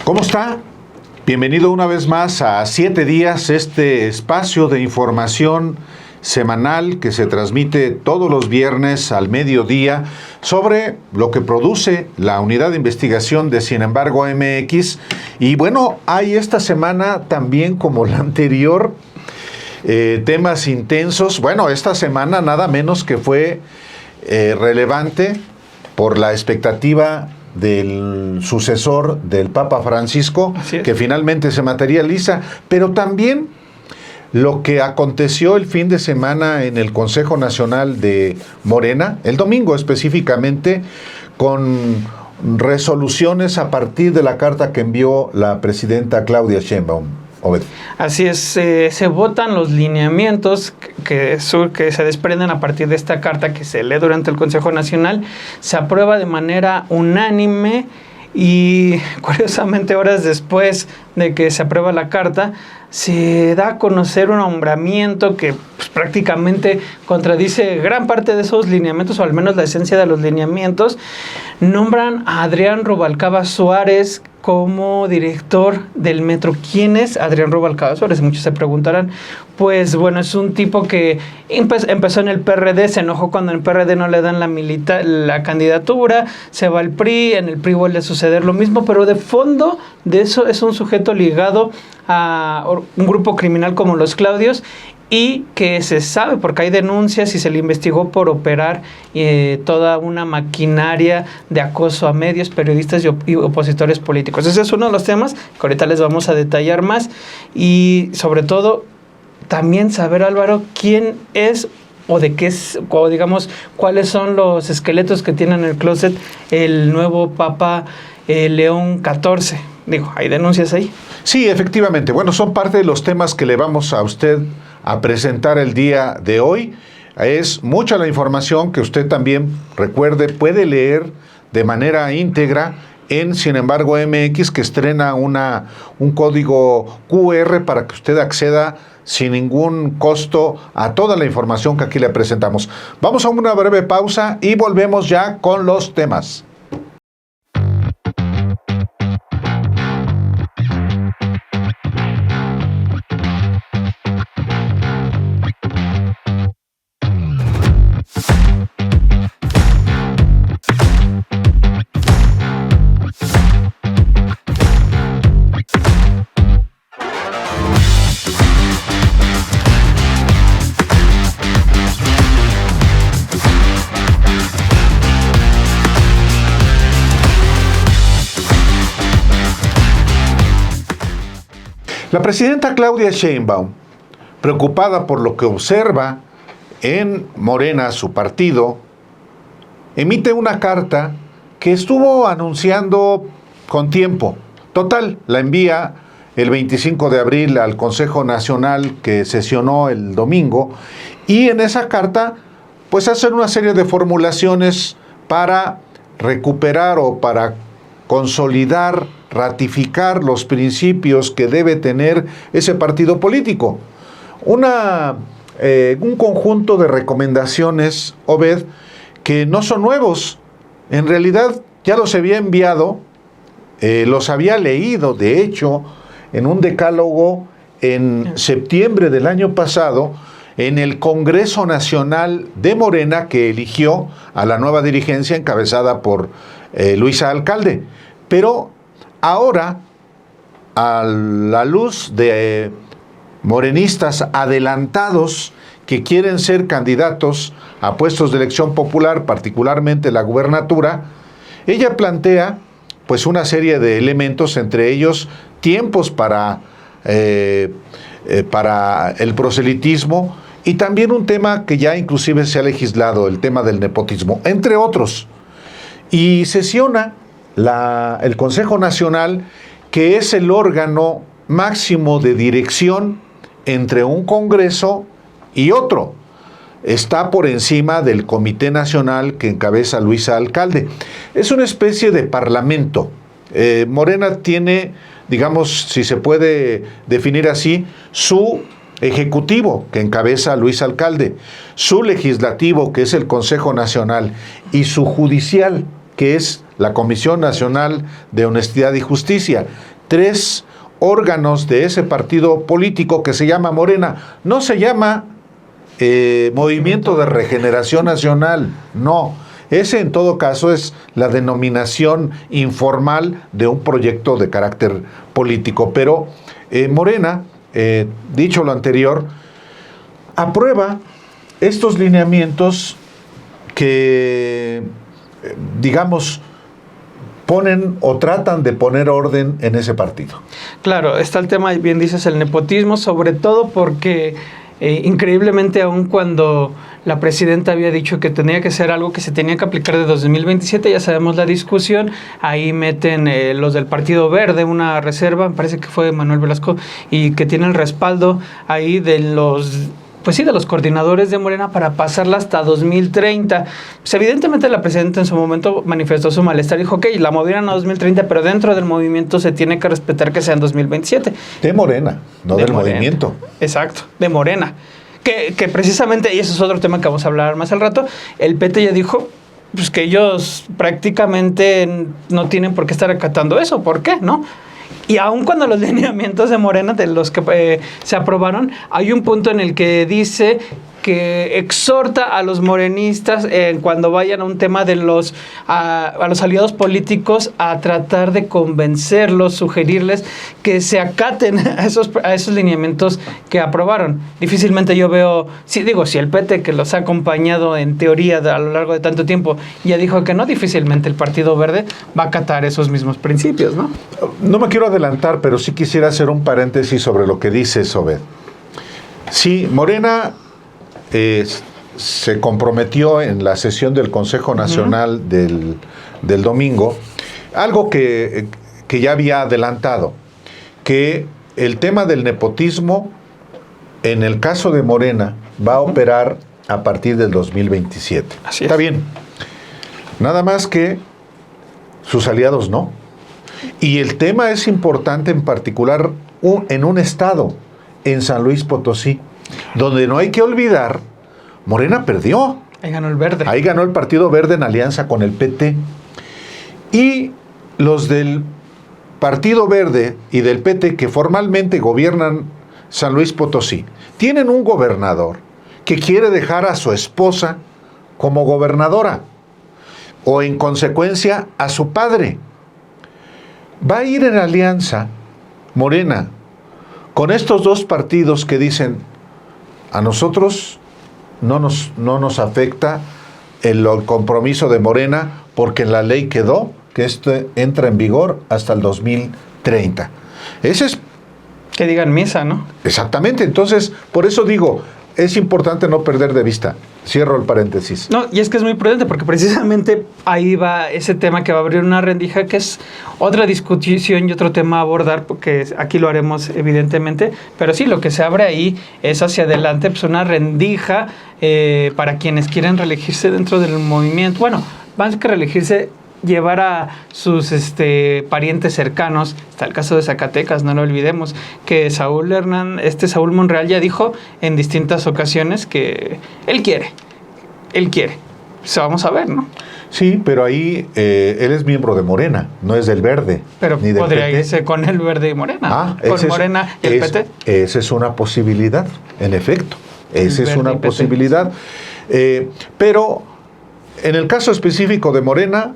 ¿Cómo está? Bienvenido una vez más a 7 días, este espacio de información semanal que se transmite todos los viernes al mediodía sobre lo que produce la unidad de investigación de Sin embargo MX. Y bueno, hay esta semana también como la anterior temas intensos. Bueno, esta semana nada menos que fue relevante por la expectativa del sucesor del Papa Francisco, que finalmente se materializa, pero también lo que aconteció el fin de semana en el Consejo Nacional de Morena, el domingo específicamente, con resoluciones a partir de la carta que envió la presidenta Claudia Sheinbaum. Obed. Así es, se votan los lineamientos que se desprenden a partir de esta carta que se lee durante el Consejo Nacional, se aprueba de manera unánime y curiosamente horas después de que se aprueba la carta, se da a conocer un nombramiento que pues, prácticamente contradice gran parte de esos lineamientos, o al menos la esencia de los lineamientos. Nombran a Adrián Rubalcaba Suárez como director del metro. ¿Quién es Adrián Rubalcaba Suárez? Muchos se preguntarán. Pues bueno, es un tipo que empezó en el PRD, se enojó cuando en el PRD no le dan la candidatura, se va al PRI, en el PRI vuelve a suceder lo mismo, pero de fondo de eso es un sujeto ligado a un grupo criminal como los Claudios, y que se sabe porque hay denuncias y se le investigó por operar toda una maquinaria de acoso a medios, periodistas y opositores políticos. Ese es uno de los temas que ahorita les vamos a detallar más, y sobre todo también saber, Álvaro, quién es o de qué es, o digamos, cuáles son los esqueletos que tiene en el closet el nuevo Papa León XIV. Digo, ¿hay denuncias ahí? Sí, efectivamente. Bueno, son parte de los temas que le vamos a usted a presentar el día de hoy. Es mucha la información que usted también, recuerde, puede leer de manera íntegra en Sin embargo MX, que estrena un código QR para que usted acceda sin ningún costo a toda la información que aquí le presentamos. Vamos a una breve pausa y volvemos ya con los temas. La presidenta Claudia Sheinbaum, preocupada por lo que observa en Morena, su partido, emite una carta que estuvo anunciando con tiempo. Total, la envía el 25 de abril al Consejo Nacional que sesionó el domingo, y en esa carta pues hacen una serie de formulaciones para recuperar o para consolidar, ratificar los principios que debe tener ese partido político. Un conjunto de recomendaciones, Obed, que no son nuevos. En realidad ya los había enviado, los había leído, de hecho, en un decálogo en septiembre del año pasado, en el Congreso Nacional de Morena, que eligió a la nueva dirigencia encabezada por Luisa Alcalde. Pero ahora, a la luz de morenistas adelantados que quieren ser candidatos a puestos de elección popular, particularmente la gubernatura, ella plantea pues una serie de elementos, entre ellos tiempos para el proselitismo, y también un tema que ya inclusive se ha legislado, el tema del nepotismo, entre otros. Y sesiona el Consejo Nacional, que es el órgano máximo de dirección entre un Congreso y otro. Está por encima del Comité Nacional que encabeza Luisa Alcalde. Es una especie de parlamento. Morena tiene, digamos, si se puede definir así, su ejecutivo, que encabeza Luisa Alcalde, su legislativo, que es el Consejo Nacional, y su judicial, que es la Comisión Nacional de Honestidad y Justicia. 3 órganos de ese partido político que se llama Morena. No se llama Movimiento de Regeneración Nacional, no. Ese en todo caso es la denominación informal de un proyecto de carácter político. Pero Morena, dicho lo anterior, aprueba estos lineamientos que, digamos, ponen o tratan de poner orden en ese partido. Claro, está el tema, bien dices, el nepotismo, sobre todo porque increíblemente, aun cuando la presidenta había dicho que tenía que ser algo que se tenía que aplicar de 2027, ya sabemos la discusión, ahí meten los del Partido Verde, una reserva, me parece que fue Manuel Velasco, y que tiene el respaldo ahí de los... Pues sí, de los coordinadores de Morena para pasarla hasta 2030. Pues evidentemente la presidenta en su momento manifestó su malestar. Dijo, ok, la movieron a 2030, pero dentro del movimiento se tiene que respetar que sea en 2027. De Morena, no del movimiento. Exacto, de Morena. Que precisamente, y eso es otro tema que vamos a hablar más al rato, el PT ya dijo pues que ellos prácticamente no tienen por qué estar acatando eso. ¿Por qué? ¿No? Y aun cuando los lineamientos de Morena, de los que se aprobaron, hay un punto en el que dice que exhorta a los morenistas cuando vayan a un tema de a los aliados políticos a tratar de convencerlos, sugerirles que se acaten a esos lineamientos que aprobaron. Difícilmente yo veo, si el PT, que los ha acompañado en teoría a lo largo de tanto tiempo, ya dijo que no, difícilmente el Partido Verde va a acatar esos mismos principios, ¿no? No me quiero adelantar, pero sí quisiera hacer un paréntesis sobre lo que dice Obed. Sí, Morena se comprometió en la sesión del Consejo Nacional del domingo, algo que ya había adelantado, que el tema del nepotismo, en el caso de Morena, va a operar a partir del 2027. Así Está es. bien. Nada más que sus aliados no. Y el tema es importante en particular en un estado, en San Luis Potosí, donde no hay que olvidar, Morena perdió. Ahí ganó el Verde. Ahí ganó el Partido Verde en alianza con el PT. Y los del Partido Verde y del PT, que formalmente gobiernan San Luis Potosí, tienen un gobernador que quiere dejar a su esposa como gobernadora, o en consecuencia a su padre. Va a ir en alianza Morena con estos dos partidos que dicen: a nosotros no nos afecta el compromiso de Morena, porque en la ley quedó que esto entra en vigor hasta el 2030. Ese es... Que digan misa, ¿no? Exactamente. Entonces, por eso digo, es importante no perder de vista. Cierro el paréntesis. No, y es que es muy prudente, porque precisamente ahí va ese tema que va a abrir una rendija, que es otra discusión y otro tema a abordar, porque aquí lo haremos evidentemente, pero sí, lo que se abre ahí es hacia adelante, pues una rendija para quienes quieren reelegirse dentro del movimiento. Bueno, más que reelegirse, llevar a sus parientes cercanos. Está el caso de Zacatecas, no lo olvidemos, que Saúl Monreal ya dijo en distintas ocasiones que él quiere. Pues vamos a ver, ¿no? Sí, pero ahí él es miembro de Morena, no es del Verde. Pero ni del podría PT. Irse con el Verde y Morena. Con Morena y el PT. Esa es una posibilidad, en efecto. Esa es una posibilidad. Pero en el caso específico de Morena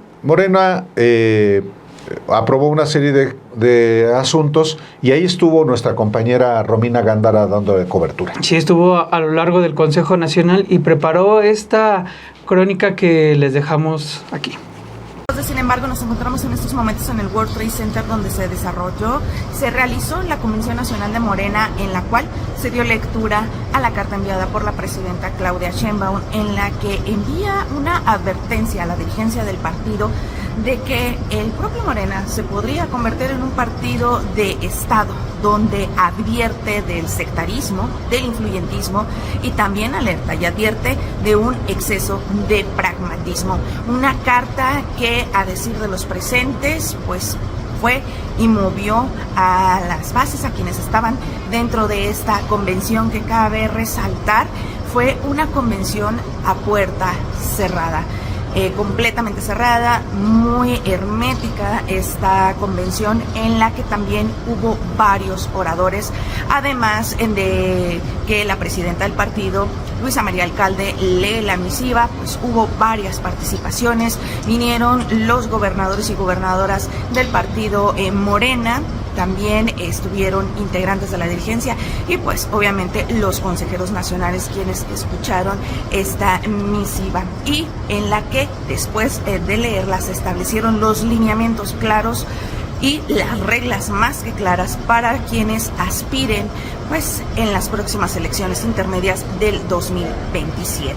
aprobó una serie de asuntos, y ahí estuvo nuestra compañera Romina Gándara dándole cobertura. Sí, estuvo a lo largo del Consejo Nacional y preparó esta crónica que les dejamos aquí. Sin embargo, nos encontramos en estos momentos en el World Trade Center, donde se realizó la Convención Nacional de Morena, en la cual se dio lectura a la carta enviada por la presidenta Claudia Sheinbaum, en la que envía una advertencia a la dirigencia del partido de que el propio Morena se podría convertir en un partido de Estado, donde advierte del sectarismo, del influyentismo, y también alerta y advierte de un exceso de pragmatismo. Una carta que, a decir de los presentes, pues fue y movió a las bases, a quienes estaban dentro de esta convención, que cabe resaltar, fue una convención a puerta cerrada. completamente cerrada, muy hermética esta convención, en la que también hubo varios oradores, además de que la presidenta del partido, Luisa María Alcalde, lee la misiva. Pues hubo varias participaciones, vinieron los gobernadores y gobernadoras del partido Morena, también estuvieron integrantes de la dirigencia y pues obviamente los consejeros nacionales, quienes escucharon esta misiva, y en la que después de leerla se establecieron los lineamientos claros y las reglas más que claras para quienes aspiren pues en las próximas elecciones intermedias del 2027.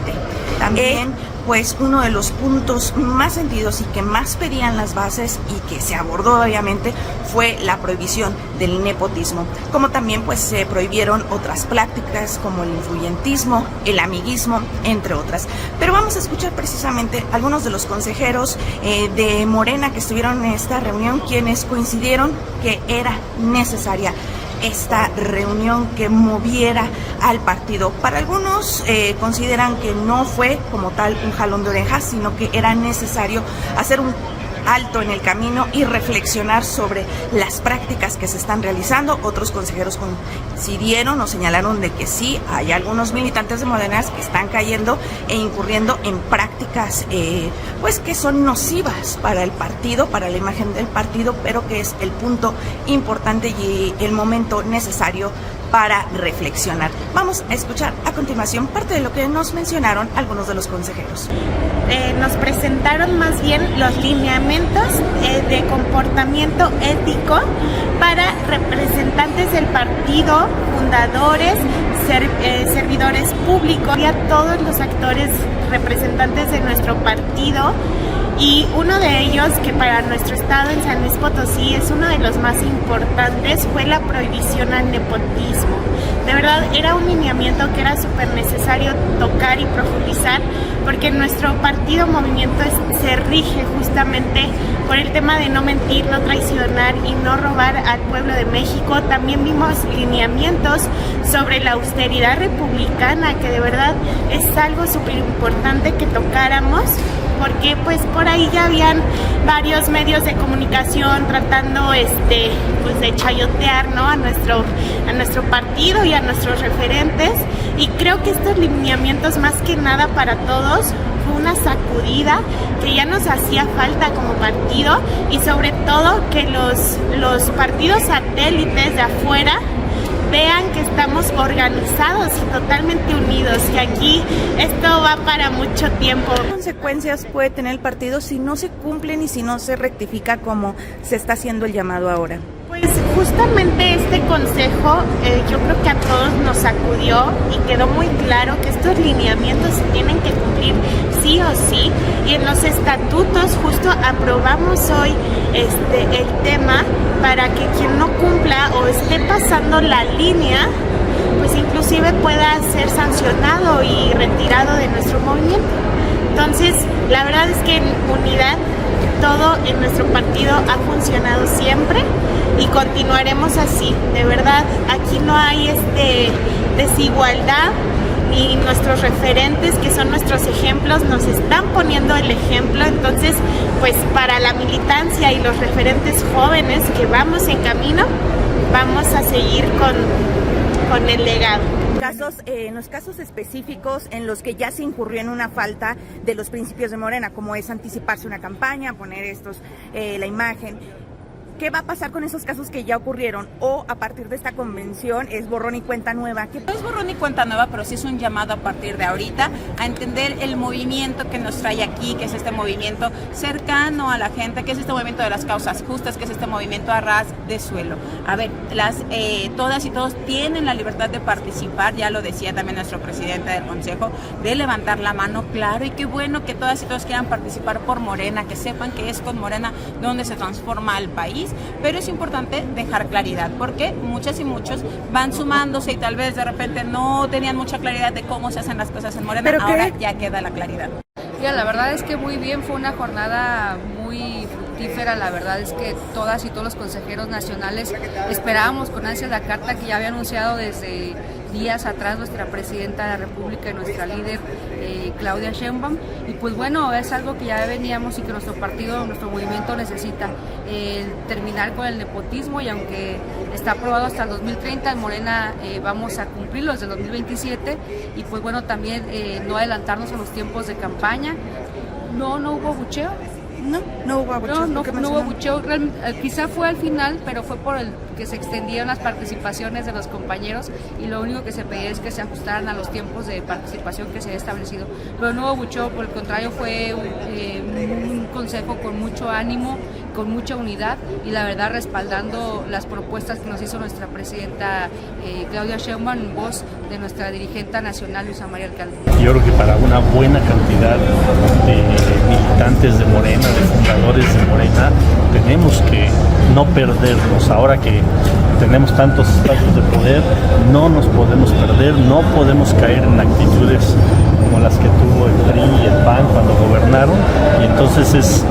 También pues uno de los puntos más sentidos y que más pedían las bases y que se abordó obviamente fue la prohibición del nepotismo, como también pues se prohibieron otras prácticas como el influyentismo, el amiguismo, entre otras. Pero vamos a escuchar precisamente algunos de los consejeros de Morena que estuvieron en esta reunión, quienes coincidieron que era necesaria esta reunión que moviera al partido. Para algunos consideran que no fue como tal un jalón de orejas, sino que era necesario hacer un alto en el camino y reflexionar sobre las prácticas que se están realizando. Otros consejeros coincidieron o señalaron de que sí, hay algunos militantes de Morena que están cayendo e incurriendo en prácticas pues que son nocivas para el partido, para la imagen del partido, pero que es el punto importante y el momento necesario para reflexionar. Vamos a escuchar a continuación parte de lo que nos mencionaron algunos de los consejeros. Nos presentaron más bien los lineamientos de comportamiento ético para representantes del partido, fundadores, servidores públicos y a todos los actores representantes de nuestro partido. Y uno de ellos, que para nuestro estado en San Luis Potosí es uno de los más importantes, fue la prohibición al nepotismo. De verdad era un lineamiento que era súper necesario tocar y profundizar, porque nuestro partido movimiento se rige justamente por el tema de no mentir, no traicionar y no robar al pueblo de México. También vimos lineamientos sobre la austeridad republicana, que de verdad es algo súper importante que tocáramos, porque pues por ahí ya habían varios medios de comunicación tratando pues de chayotear, ¿no?, a nuestro partido y a nuestros referentes, y creo que estos lineamientos, más que nada para todos, fue una sacudida que ya nos hacía falta como partido, y sobre todo que los partidos satélites de afuera vean que estamos organizados y totalmente unidos, que aquí esto va para mucho tiempo. ¿Qué consecuencias puede tener el partido si no se cumplen y si no se rectifica como se está haciendo el llamado ahora? Pues justamente este consejo yo creo que a todos nos sacudió y quedó muy claro que estos lineamientos se tienen que cumplir sí o sí, y en los estatutos justo aprobamos hoy el tema para que quien no cumpla o esté pasando la línea, pues inclusive pueda ser sancionado y retirado de nuestro movimiento. Entonces, la verdad es que en unidad todo en nuestro partido ha funcionado siempre y continuaremos así. De verdad, aquí no hay desigualdad, y nuestros referentes, que son nuestros ejemplos, nos están poniendo el ejemplo. Entonces, pues para la militancia y los referentes jóvenes que vamos en camino, vamos a seguir con el legado. En los casos específicos en los que ya se incurrió en una falta de los principios de Morena, como es anticiparse una campaña, poner la imagen, ¿qué va a pasar con esos casos que ya ocurrieron? O a partir de esta convención es borrón y cuenta nueva. No es borrón y cuenta nueva, pero sí es un llamado a partir de ahorita a entender el movimiento que nos trae aquí, que es este movimiento cercano a la gente, que es este movimiento de las causas justas, que es este movimiento a ras de suelo. A ver, todas y todos tienen la libertad de participar, ya lo decía también nuestro presidente del Consejo, de levantar la mano, claro, y qué bueno que todas y todos quieran participar por Morena, que sepan que es con Morena donde se transforma el país. Pero es importante dejar claridad, porque muchas y muchos van sumándose y tal vez de repente no tenían mucha claridad de cómo se hacen las cosas en Morena. Ahora ya queda la claridad. Ya, la verdad es que muy bien, fue una jornada muy fructífera. La verdad es que todas y todos los consejeros nacionales esperábamos con ansia la carta que ya había anunciado desde días atrás nuestra presidenta de la República y nuestra líder Claudia Sheinbaum, y pues bueno, es algo que ya veníamos y que nuestro partido, nuestro movimiento necesita, terminar con el nepotismo, y aunque está aprobado hasta el 2030, en Morena vamos a cumplirlo desde el 2027, y pues bueno, también no adelantarnos en los tiempos de campaña. No hubo bucheo. No hubo bucheo. No hubo bucheo. Quizá fue al final, pero fue por el que se extendieron las participaciones de los compañeros, y lo único que se pedía es que se ajustaran a los tiempos de participación que se había establecido. Pero no hubo bucheo, por el contrario, fue un consejo con mucho ánimo, con mucha unidad, y la verdad respaldando las propuestas que nos hizo nuestra presidenta Claudia Sheinbaum en voz de nuestra dirigente nacional Luisa María Alcalde. Yo creo que para una buena cantidad de militantes de Morena, de fundadores de Morena, tenemos que no perdernos. Ahora que tenemos tantos espacios de poder, no nos podemos perder, no podemos caer en actitudes como las que tuvo el PRI y el PAN cuando gobernaron, y entonces es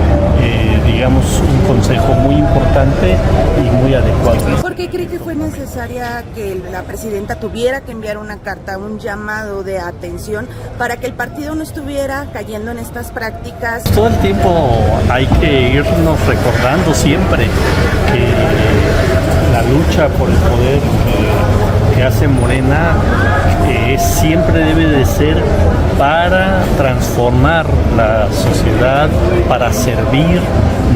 digamos un consejo muy importante y muy adecuado. ¿Por qué cree que fue necesaria que la presidenta tuviera que enviar una carta, un llamado de atención para que el partido no estuviera cayendo en estas prácticas? Todo el tiempo hay que irnos recordando siempre que la lucha por el poder que hace Morena siempre debe de ser para transformar la sociedad, para servir,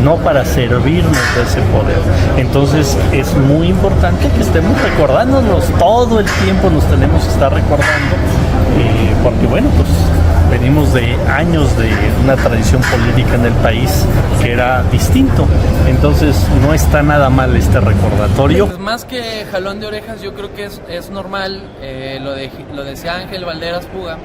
no para servirnos de ese poder. Entonces es muy importante que estemos recordándonos, todo el tiempo nos tenemos que estar recordando, porque bueno, pues venimos de años de una tradición política en el país que era distinto, entonces no está nada mal este recordatorio. Pues más que jalón de orejas, yo creo que es normal, lo decía Ángel Valderas Puga,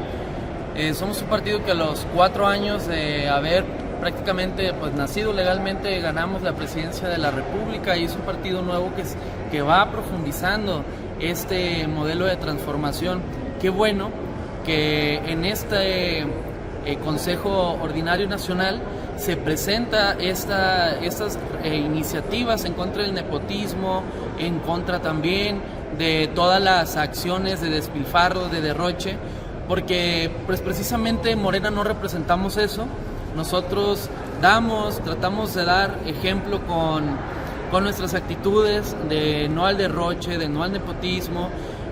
somos un partido que a los 4 años de haber prácticamente pues nacido legalmente ganamos la presidencia de la República, y es un partido nuevo que va profundizando este modelo de transformación. Qué bueno que en este Consejo Ordinario Nacional se presenta estas iniciativas en contra del nepotismo, en contra también de todas las acciones de despilfarro, de derroche, porque pues precisamente en Morena no representamos eso. Nosotros tratamos de dar ejemplo con nuestras actitudes de no al derroche, de no al nepotismo,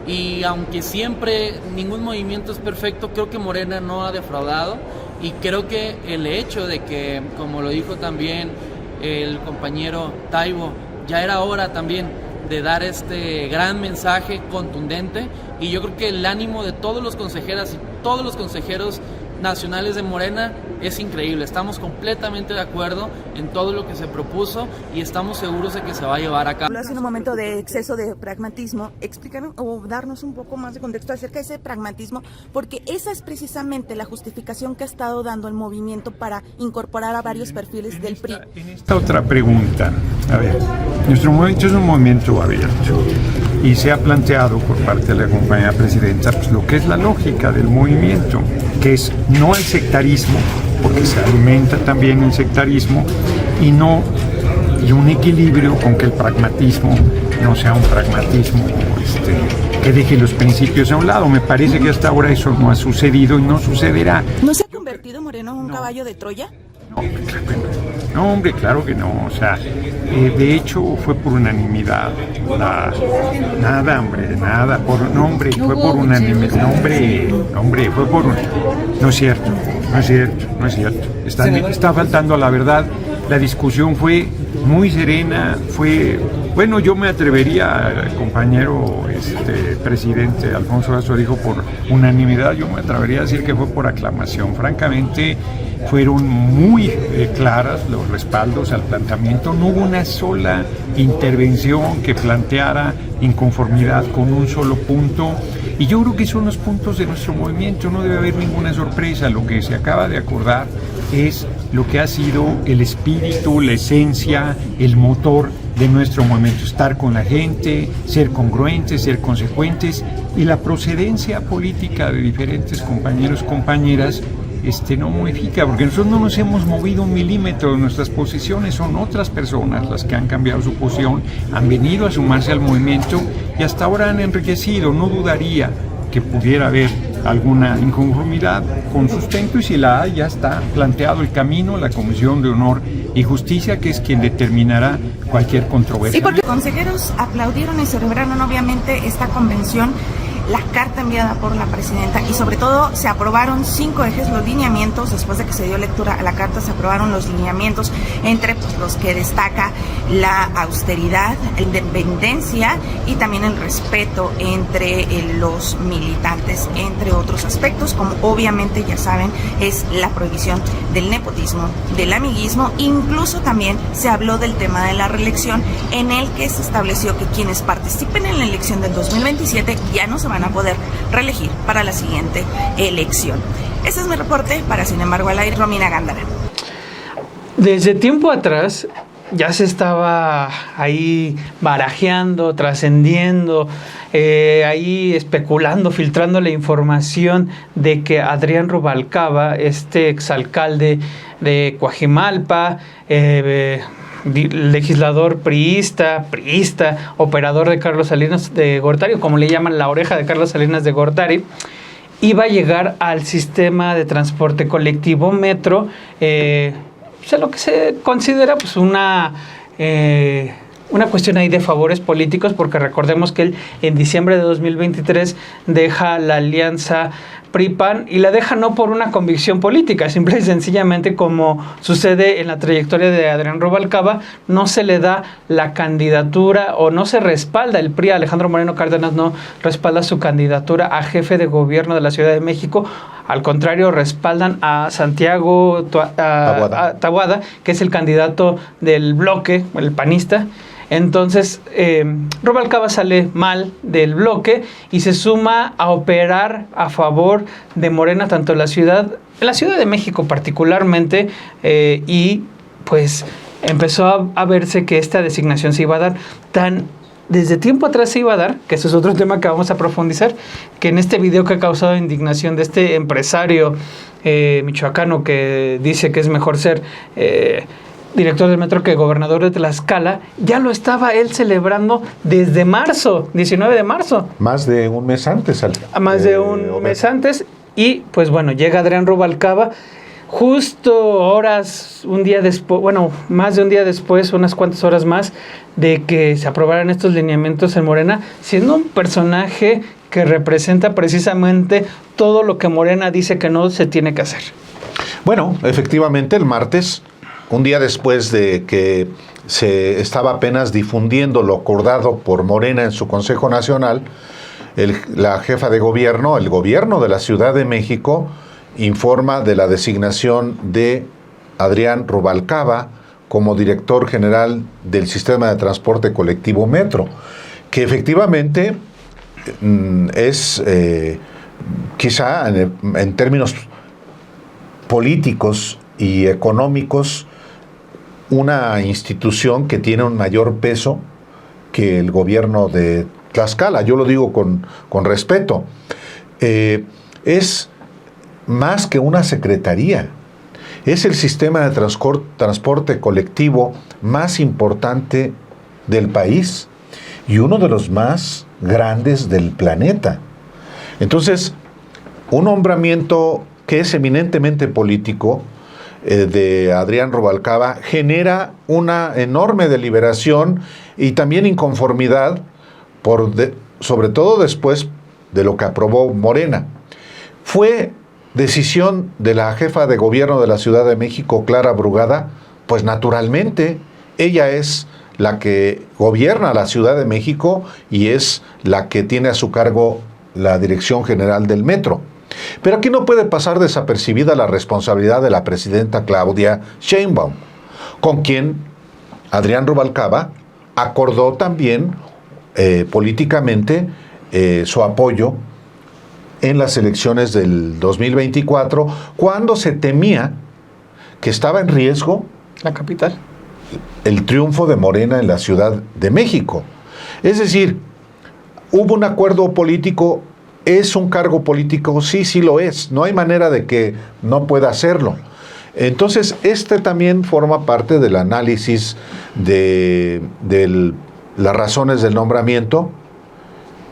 y aunque siempre ningún movimiento es perfecto, creo que Morena no ha defraudado, y creo que el hecho de que, como lo dijo también el compañero Taibo, ya era hora también de dar este gran mensaje contundente, y yo creo que el ánimo de todos los consejeras y todos los consejeros nacionales de Morena es increíble. Estamos completamente de acuerdo en todo lo que se propuso y estamos seguros de que se va a llevar a cabo. En un momento de exceso de pragmatismo, explícanos o darnos un poco más de contexto acerca de ese pragmatismo, porque esa es precisamente la justificación que ha estado dando el movimiento para incorporar a varios perfiles del PRI. En esta otra pregunta, a ver, nuestro movimiento es un movimiento abierto y se ha planteado por parte de la compañera presidenta pues, lo que es la lógica del movimiento, que es no al sectarismo, porque se alimenta también el sectarismo, y un equilibrio con que el pragmatismo no sea un pragmatismo que deje los principios a un lado. Me parece que hasta ahora eso no ha sucedido y no sucederá. ¿No se ha convertido Moreno en un caballo de Troya? No, hombre, claro que no. O sea, de hecho fue por unanimidad. Fue por unanimidad. Fue por no es cierto. Está faltando a la verdad. La discusión fue muy serena, bueno, yo me atrevería, el compañero presidente Alfonso Lazo dijo por unanimidad, yo me atrevería a decir que fue por aclamación. Francamente, fueron muy claras los respaldos al planteamiento, no hubo una sola intervención que planteara inconformidad con un solo punto, y yo creo que son los puntos de nuestro movimiento, no debe haber ninguna sorpresa. Lo que se acaba de acordar es lo que ha sido el espíritu, la esencia, el motor de nuestro movimiento, estar con la gente, ser congruentes, ser consecuentes, y la procedencia política de diferentes compañeros, compañeras, no modifica, porque nosotros no nos hemos movido un milímetro de nuestras posiciones, son otras personas las que han cambiado su posición, han venido a sumarse al movimiento y hasta ahora han enriquecido. No dudaría que pudiera haber alguna inconformidad con sustento, y si la hay, ya está planteado el camino, la Comisión de Honor y Justicia, que es quien determinará cualquier controversia. Sí, porque los consejeros aplaudieron y celebraron obviamente esta convención, la carta enviada por la presidenta, y sobre todo se aprobaron 5 ejes, los lineamientos. Después de que se dio lectura a la carta, se aprobaron los lineamientos, entre los que destaca la austeridad, la independencia y también el respeto entre los militantes, entre otros aspectos, como obviamente ya saben es la prohibición del nepotismo, del amiguismo. Incluso también se habló del tema de la reelección, en el que se estableció que quienes participen en la elección del 2027 ya no se van a poder reelegir para la siguiente elección. Ese es mi reporte para Sin embargo al aire. Romina Gándara. Desde tiempo atrás ya se estaba ahí barajeando, trascendiendo, ahí especulando, filtrando la información de que Adrián Rubalcaba, exalcalde de Coajimalpa, legislador priista, operador de Carlos Salinas de Gortari, como le llaman, la oreja de Carlos Salinas de Gortari, iba a llegar al sistema de transporte colectivo Metro, lo que se considera pues una cuestión ahí de favores políticos, porque recordemos que él en diciembre de 2023 deja la alianza PRI-PAN, y la deja no por una convicción política, simple y sencillamente, como sucede en la trayectoria de Adrián Rubalcaba, no se le da la candidatura o no se respalda el PRI. Alejandro Moreno Cárdenas no respalda su candidatura a jefe de gobierno de la Ciudad de México. Al contrario, respaldan a Santiago Taboada, que es el candidato del bloque, el panista. Entonces, Rubalcaba sale mal del bloque y se suma a operar a favor de Morena, tanto en la Ciudad de México particularmente, y pues empezó a verse que esta designación se iba a dar desde tiempo atrás se iba a dar, que ese es otro tema que vamos a profundizar, que en este video que ha causado indignación de este empresario michoacano que dice que es mejor ser director del metro que gobernador de Tlaxcala, ya lo estaba él celebrando desde marzo, 19 de marzo. Más de un mes antes. Mes antes, y pues bueno, llega Adrián Rubalcaba, justo más de un día después, unas cuantas horas más de que se aprobaran estos lineamientos en Morena, siendo un personaje que representa precisamente todo lo que Morena dice que no se tiene que hacer. Bueno, efectivamente, el martes, un día después de que se estaba apenas difundiendo lo acordado por Morena en su Consejo Nacional, la jefa de gobierno, el gobierno de la Ciudad de México, informa de la designación de Adrián Rubalcaba como director general del sistema de transporte colectivo Metro, que efectivamente es quizá en términos políticos y económicos una institución que tiene un mayor peso que el gobierno de Tlaxcala. Yo lo digo con respeto. Es más que una secretaría. Es el sistema de transporte colectivo más importante del país y uno de los más grandes del planeta. Entonces, un nombramiento que es eminentemente político de Adrián Rubalcaba genera una enorme deliberación y también inconformidad, sobre todo después de lo que aprobó Morena. Fue decisión de la jefa de gobierno de la Ciudad de México, Clara Brugada, pues naturalmente ella es la que gobierna la Ciudad de México y es la que tiene a su cargo la dirección general del metro. Pero aquí no puede pasar desapercibida la responsabilidad de la presidenta Claudia Sheinbaum, con quien Adrián Rubalcaba acordó también políticamente su apoyo en las elecciones del 2024, cuando se temía que estaba en riesgo la capital, el triunfo de Morena en la Ciudad de México. Es decir, hubo un acuerdo político ¿Es un cargo político? Sí lo es. No hay manera de que no pueda hacerlo. Entonces, también forma parte del análisis de las razones del nombramiento,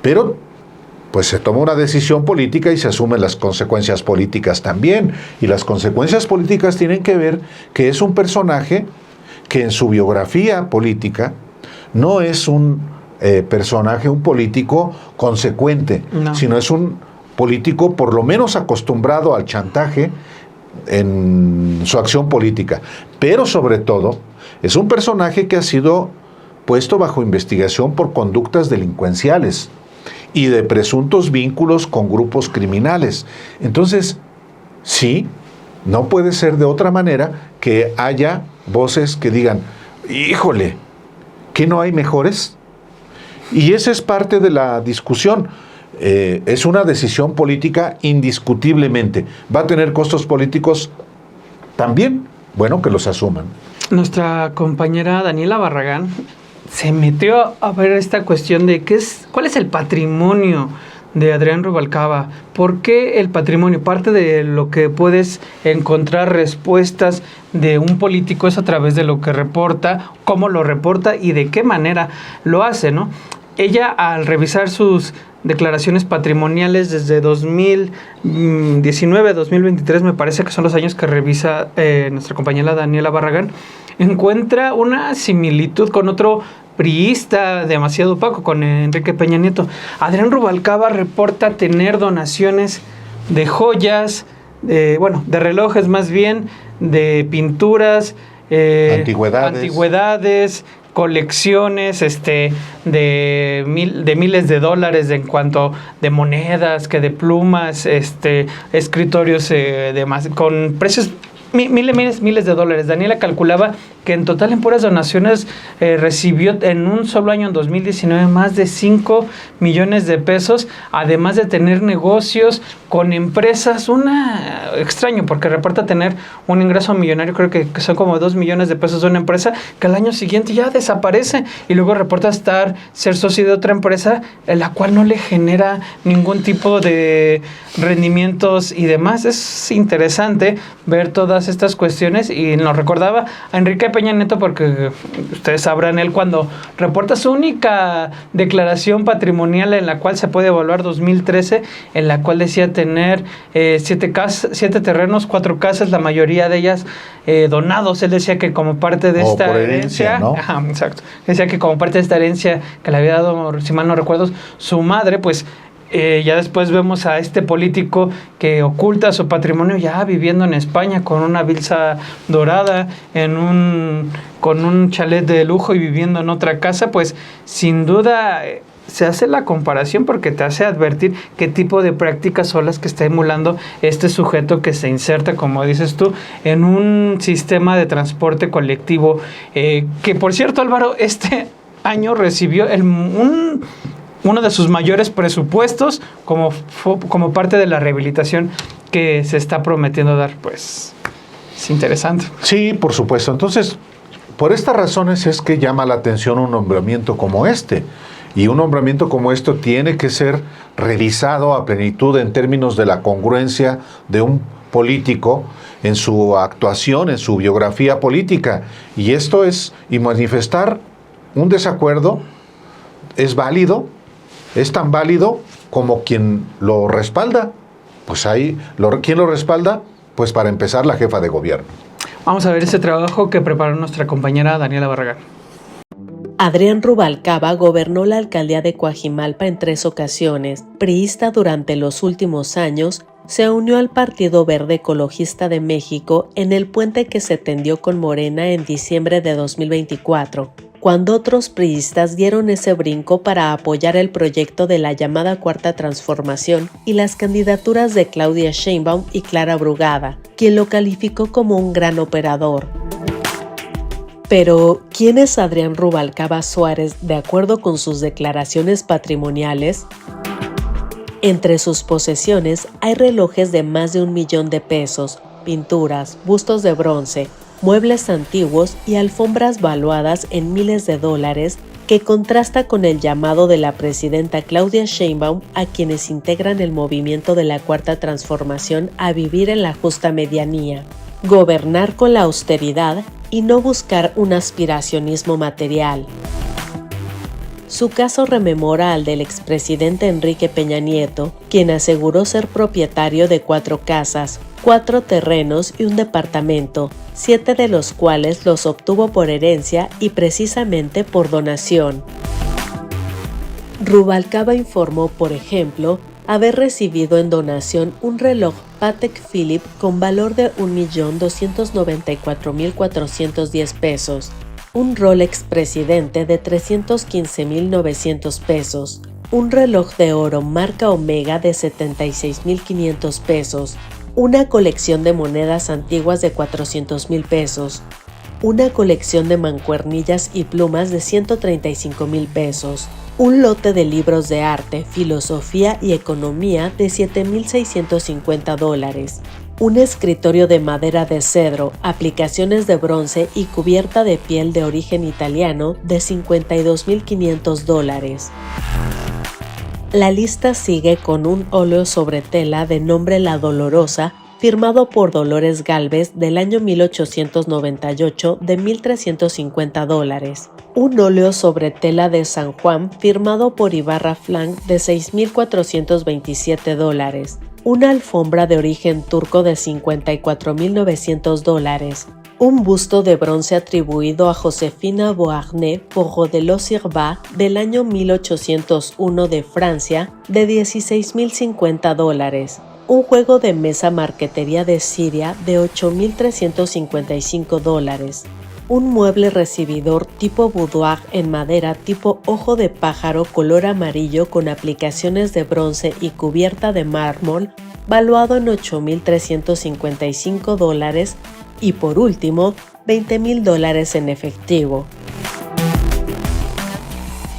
pero pues se toma una decisión política y se asumen las consecuencias políticas también. Y las consecuencias políticas tienen que ver que es un personaje que en su biografía política no es un personaje, un político consecuente, sino es un político por lo menos acostumbrado al chantaje en su acción política. Pero sobre todo, es un personaje que ha sido puesto bajo investigación por conductas delincuenciales y de presuntos vínculos con grupos criminales. Entonces, sí, no puede ser de otra manera que haya voces que digan, híjole, ¿que no hay mejores? Y esa es parte de la discusión. Es una decisión política indiscutiblemente. ¿Va a tener costos políticos? También, bueno, que los asuman. Nuestra compañera Daniela Barragán se metió a ver esta cuestión de cuál es el patrimonio de Adrián Rubalcaba. ¿Por qué el patrimonio? Parte de lo que puedes encontrar respuestas de un político es a través de lo que reporta, cómo lo reporta y de qué manera lo hace, ¿no? Ella, al revisar sus declaraciones patrimoniales desde 2019, 2023, me parece que son los años que revisa nuestra compañera Daniela Barragán, encuentra una similitud con otro priista demasiado opaco, con Enrique Peña Nieto. Adrián Rubalcaba reporta tener donaciones de joyas, de relojes más bien, de pinturas, antigüedades, colecciones de miles de dólares en cuanto de monedas, que de plumas, escritorios con precios miles de dólares. Daniela calculaba que en total en puras donaciones recibió en un solo año, en 2019, más de 5 millones de pesos, además de tener negocios con empresas. Extraño, porque reporta tener un ingreso millonario, creo que son como 2 millones de pesos de una empresa, que al año siguiente ya desaparece, y luego reporta ser socio de otra empresa, en la cual no le genera ningún tipo de rendimientos y demás. Es interesante ver todas estas cuestiones, y nos recordaba a Enrique Peña Nieto, porque ustedes sabrán, él cuando reporta su única declaración patrimonial, en la cual se puede evaluar 2013, en la cual decía tener 7 terrenos, 4 casas, la mayoría de ellas donados. Él decía que como parte de esta herencia, ¿no? Ajá, exacto. Decía que como parte de esta herencia que le había dado, si mal no recuerdo, su madre, pues ya después vemos a este político que oculta su patrimonio ya viviendo en España con una Bilsa dorada, con un chalet de lujo y viviendo en otra casa. Pues sin duda se hace la comparación, porque te hace advertir qué tipo de prácticas son las que está emulando este sujeto que se inserta, como dices tú, en un sistema de transporte colectivo, que por cierto, Álvaro, este año recibió uno de sus mayores presupuestos como parte de la rehabilitación que se está prometiendo dar. Pues es interesante. Sí, por supuesto. Entonces, por estas razones es que llama la atención un nombramiento como este. Y un nombramiento como esto tiene que ser revisado a plenitud en términos de la congruencia de un político en su actuación, en su biografía política. Y manifestar un desacuerdo es válido. Es tan válido como quien lo respalda. Pues ¿quién lo respalda? Pues para empezar, la jefa de gobierno. Vamos a ver ese trabajo que preparó nuestra compañera Daniela Barragán. Adrián Rubalcaba gobernó la alcaldía de Coajimalpa en 3 ocasiones. Priista durante los últimos años, se unió al Partido Verde Ecologista de México en el puente que se tendió con Morena en diciembre de 2024. Cuando otros priistas dieron ese brinco para apoyar el proyecto de la llamada Cuarta Transformación y las candidaturas de Claudia Sheinbaum y Clara Brugada, quien lo calificó como un gran operador. Pero, ¿quién es Adrián Rubalcaba Suárez de acuerdo con sus declaraciones patrimoniales? Entre sus posesiones hay relojes de más de 1 millón de pesos, pinturas, bustos de bronce, muebles antiguos y alfombras valuadas en miles de dólares que contrasta con el llamado de la presidenta Claudia Sheinbaum a quienes integran el movimiento de la Cuarta Transformación a vivir en la justa medianía, gobernar con la austeridad y no buscar un aspiracionismo material. Su caso rememora al del expresidente Enrique Peña Nieto, quien aseguró ser propietario de 4 casas, 4 terrenos y un departamento, 7 de los cuales los obtuvo por herencia y precisamente por donación. Rubalcaba informó, por ejemplo, haber recibido en donación un reloj Patek Philippe con valor de 1.294.410 pesos, un Rolex Presidente de 315.900 pesos, un reloj de oro marca Omega de 76.500 pesos, una colección de monedas antiguas de 400.000 pesos, una colección de mancuernillas y plumas de 135.000 pesos, un lote de libros de arte, filosofía y economía de $7.650, un escritorio de madera de cedro, aplicaciones de bronce y cubierta de piel de origen italiano de $52.500. La lista sigue con un óleo sobre tela de nombre La Dolorosa, firmado por Dolores Gálvez del año 1898 de $1.350, un óleo sobre tela de San Juan firmado por Ibarra Flank de $6.427, una alfombra de origen turco de $54.900, un busto de bronce atribuido a Josefina Beauharnais por Rodelot Sirva del año 1801 de Francia de $16.050, un juego de mesa marquetería de Siria de $8.355, un mueble recibidor tipo boudoir en madera tipo ojo de pájaro color amarillo con aplicaciones de bronce y cubierta de mármol valuado en $8.355 y por último $20.000 en efectivo.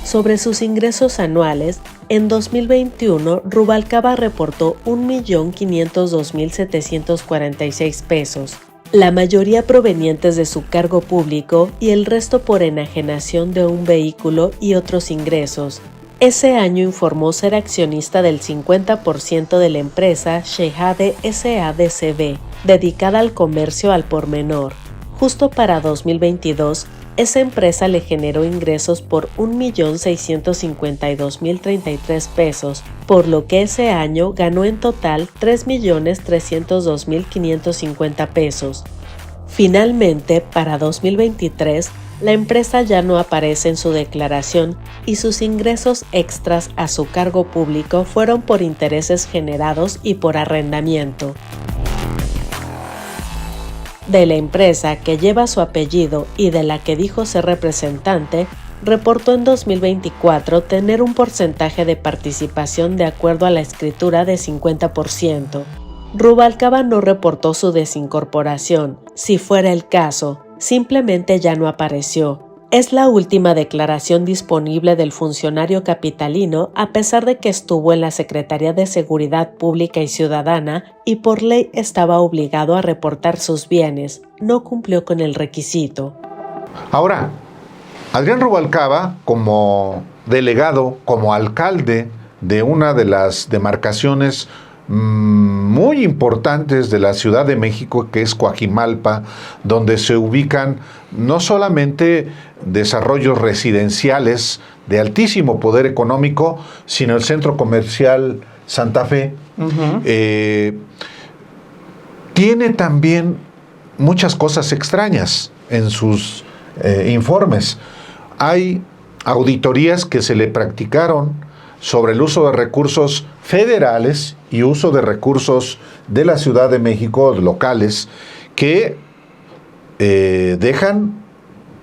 Sobre sus ingresos anuales, en 2021 Rubalcaba reportó $1.502.746 pesos, la mayoría provenientes de su cargo público y el resto por enajenación de un vehículo y otros ingresos. Ese año informó ser accionista del 50% de la empresa Shehade SADCB, dedicada al comercio al por menor. Justo para 2022, esa empresa le generó ingresos por $1.652.033 pesos, por lo que ese año ganó en total $3.302.550 pesos. Finalmente, para 2023, la empresa ya no aparece en su declaración y sus ingresos extras a su cargo público fueron por intereses generados y por arrendamiento. De la empresa que lleva su apellido y de la que dijo ser representante, reportó en 2024 tener un porcentaje de participación de acuerdo a la escritura de 50%. Rubalcaba no reportó su desincorporación. Si fuera el caso, simplemente ya no apareció. Es la última declaración disponible del funcionario capitalino a pesar de que estuvo en la Secretaría de Seguridad Pública y Ciudadana y por ley estaba obligado a reportar sus bienes. No cumplió con el requisito. Ahora, Adrián Rubalcaba, como delegado, como alcalde de una de las demarcaciones muy importantes de la Ciudad de México, que es Coajimalpa, donde se ubican no solamente desarrollos residenciales de altísimo poder económico, sino el centro comercial Santa Fe. Tiene también muchas cosas extrañas en sus informes. Hay auditorías que se le practicaron sobre el uso de recursos federales y uso de recursos de la Ciudad de México, locales, que dejan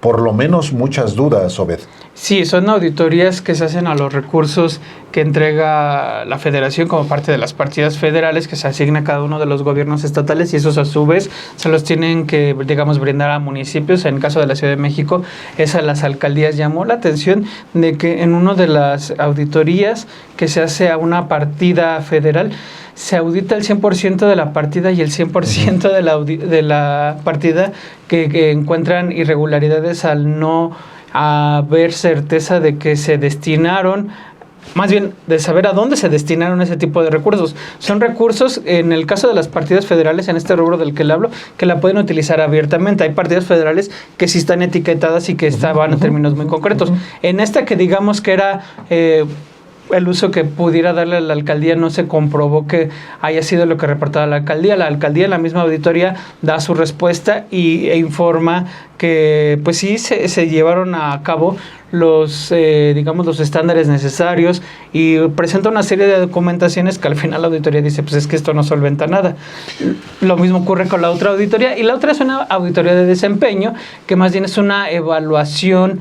por lo menos muchas dudas, Obed. Sí, son auditorías que se hacen a los recursos que entrega la Federación como parte de las partidas federales que se asigna a cada uno de los gobiernos estatales, y esos a su vez se los tienen que, digamos, brindar a municipios. En el caso de la Ciudad de México es a las alcaldías. Llamó la atención de que en una de las auditorías que se hace a una partida federal, se audita el 100% de la partida y el 100% de la partida que encuentran irregularidades al no haber certeza de que se destinaron, más bien de saber a dónde se destinaron ese tipo de recursos. Son recursos, en el caso de las partidas federales, en este rubro del que le hablo, que la pueden utilizar abiertamente. Hay partidas federales que sí están etiquetadas y que estaban en términos muy concretos. En esta que digamos que era el uso que pudiera darle a la alcaldía, no se comprobó que haya sido lo que reportaba la alcaldía. La alcaldía en la misma auditoría da su respuesta e informa que pues sí se llevaron a cabo los estándares necesarios, y presenta una serie de documentaciones que al final la auditoría dice, pues es que esto no solventa nada. Lo mismo ocurre con la otra auditoría, y la otra es una auditoría de desempeño, que más bien es una evaluación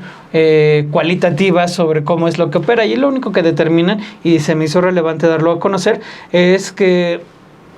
cualitativa sobre cómo es lo que opera, y lo único que determinan, y se me hizo relevante darlo a conocer, es que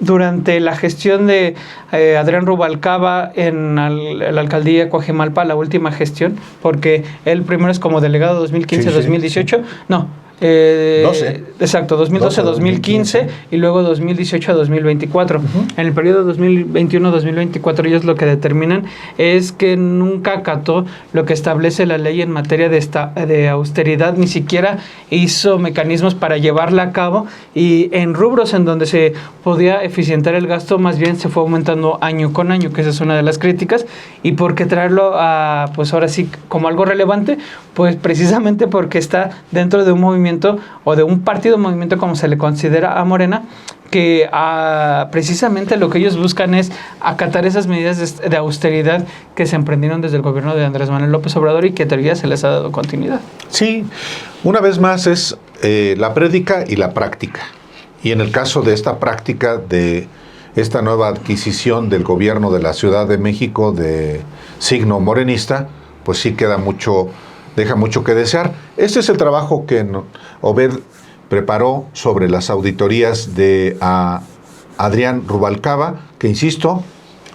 durante la gestión de Adrián Rubalcaba en la alcaldía de Coajimalpa, la última gestión, porque él primero es como delegado 2015-2018, no, 12. Exacto, 2012-2015 y luego 2018-2024. En el periodo 2021-2024 ellos lo que determinan es que nunca acató lo que establece la ley en materia de austeridad, ni siquiera hizo mecanismos para llevarla a cabo, y en rubros en donde se podía eficientar el gasto, más bien se fue aumentando año con año, que esa es una de las críticas. ¿Y por qué traerlo a, pues ahora sí, como algo relevante? Pues precisamente porque está dentro de un movimiento o de un partido movimiento, como se le considera a Morena, que precisamente lo que ellos buscan es acatar esas medidas de austeridad que se emprendieron desde el gobierno de Andrés Manuel López Obrador y que todavía se les ha dado continuidad. Sí, una vez más es la prédica y la práctica. Y en el caso de esta práctica de esta nueva adquisición del gobierno de la Ciudad de México de signo morenista, pues sí deja mucho que desear. Este es el trabajo que Obed preparó sobre las auditorías de Adrián Rubalcaba, que insisto,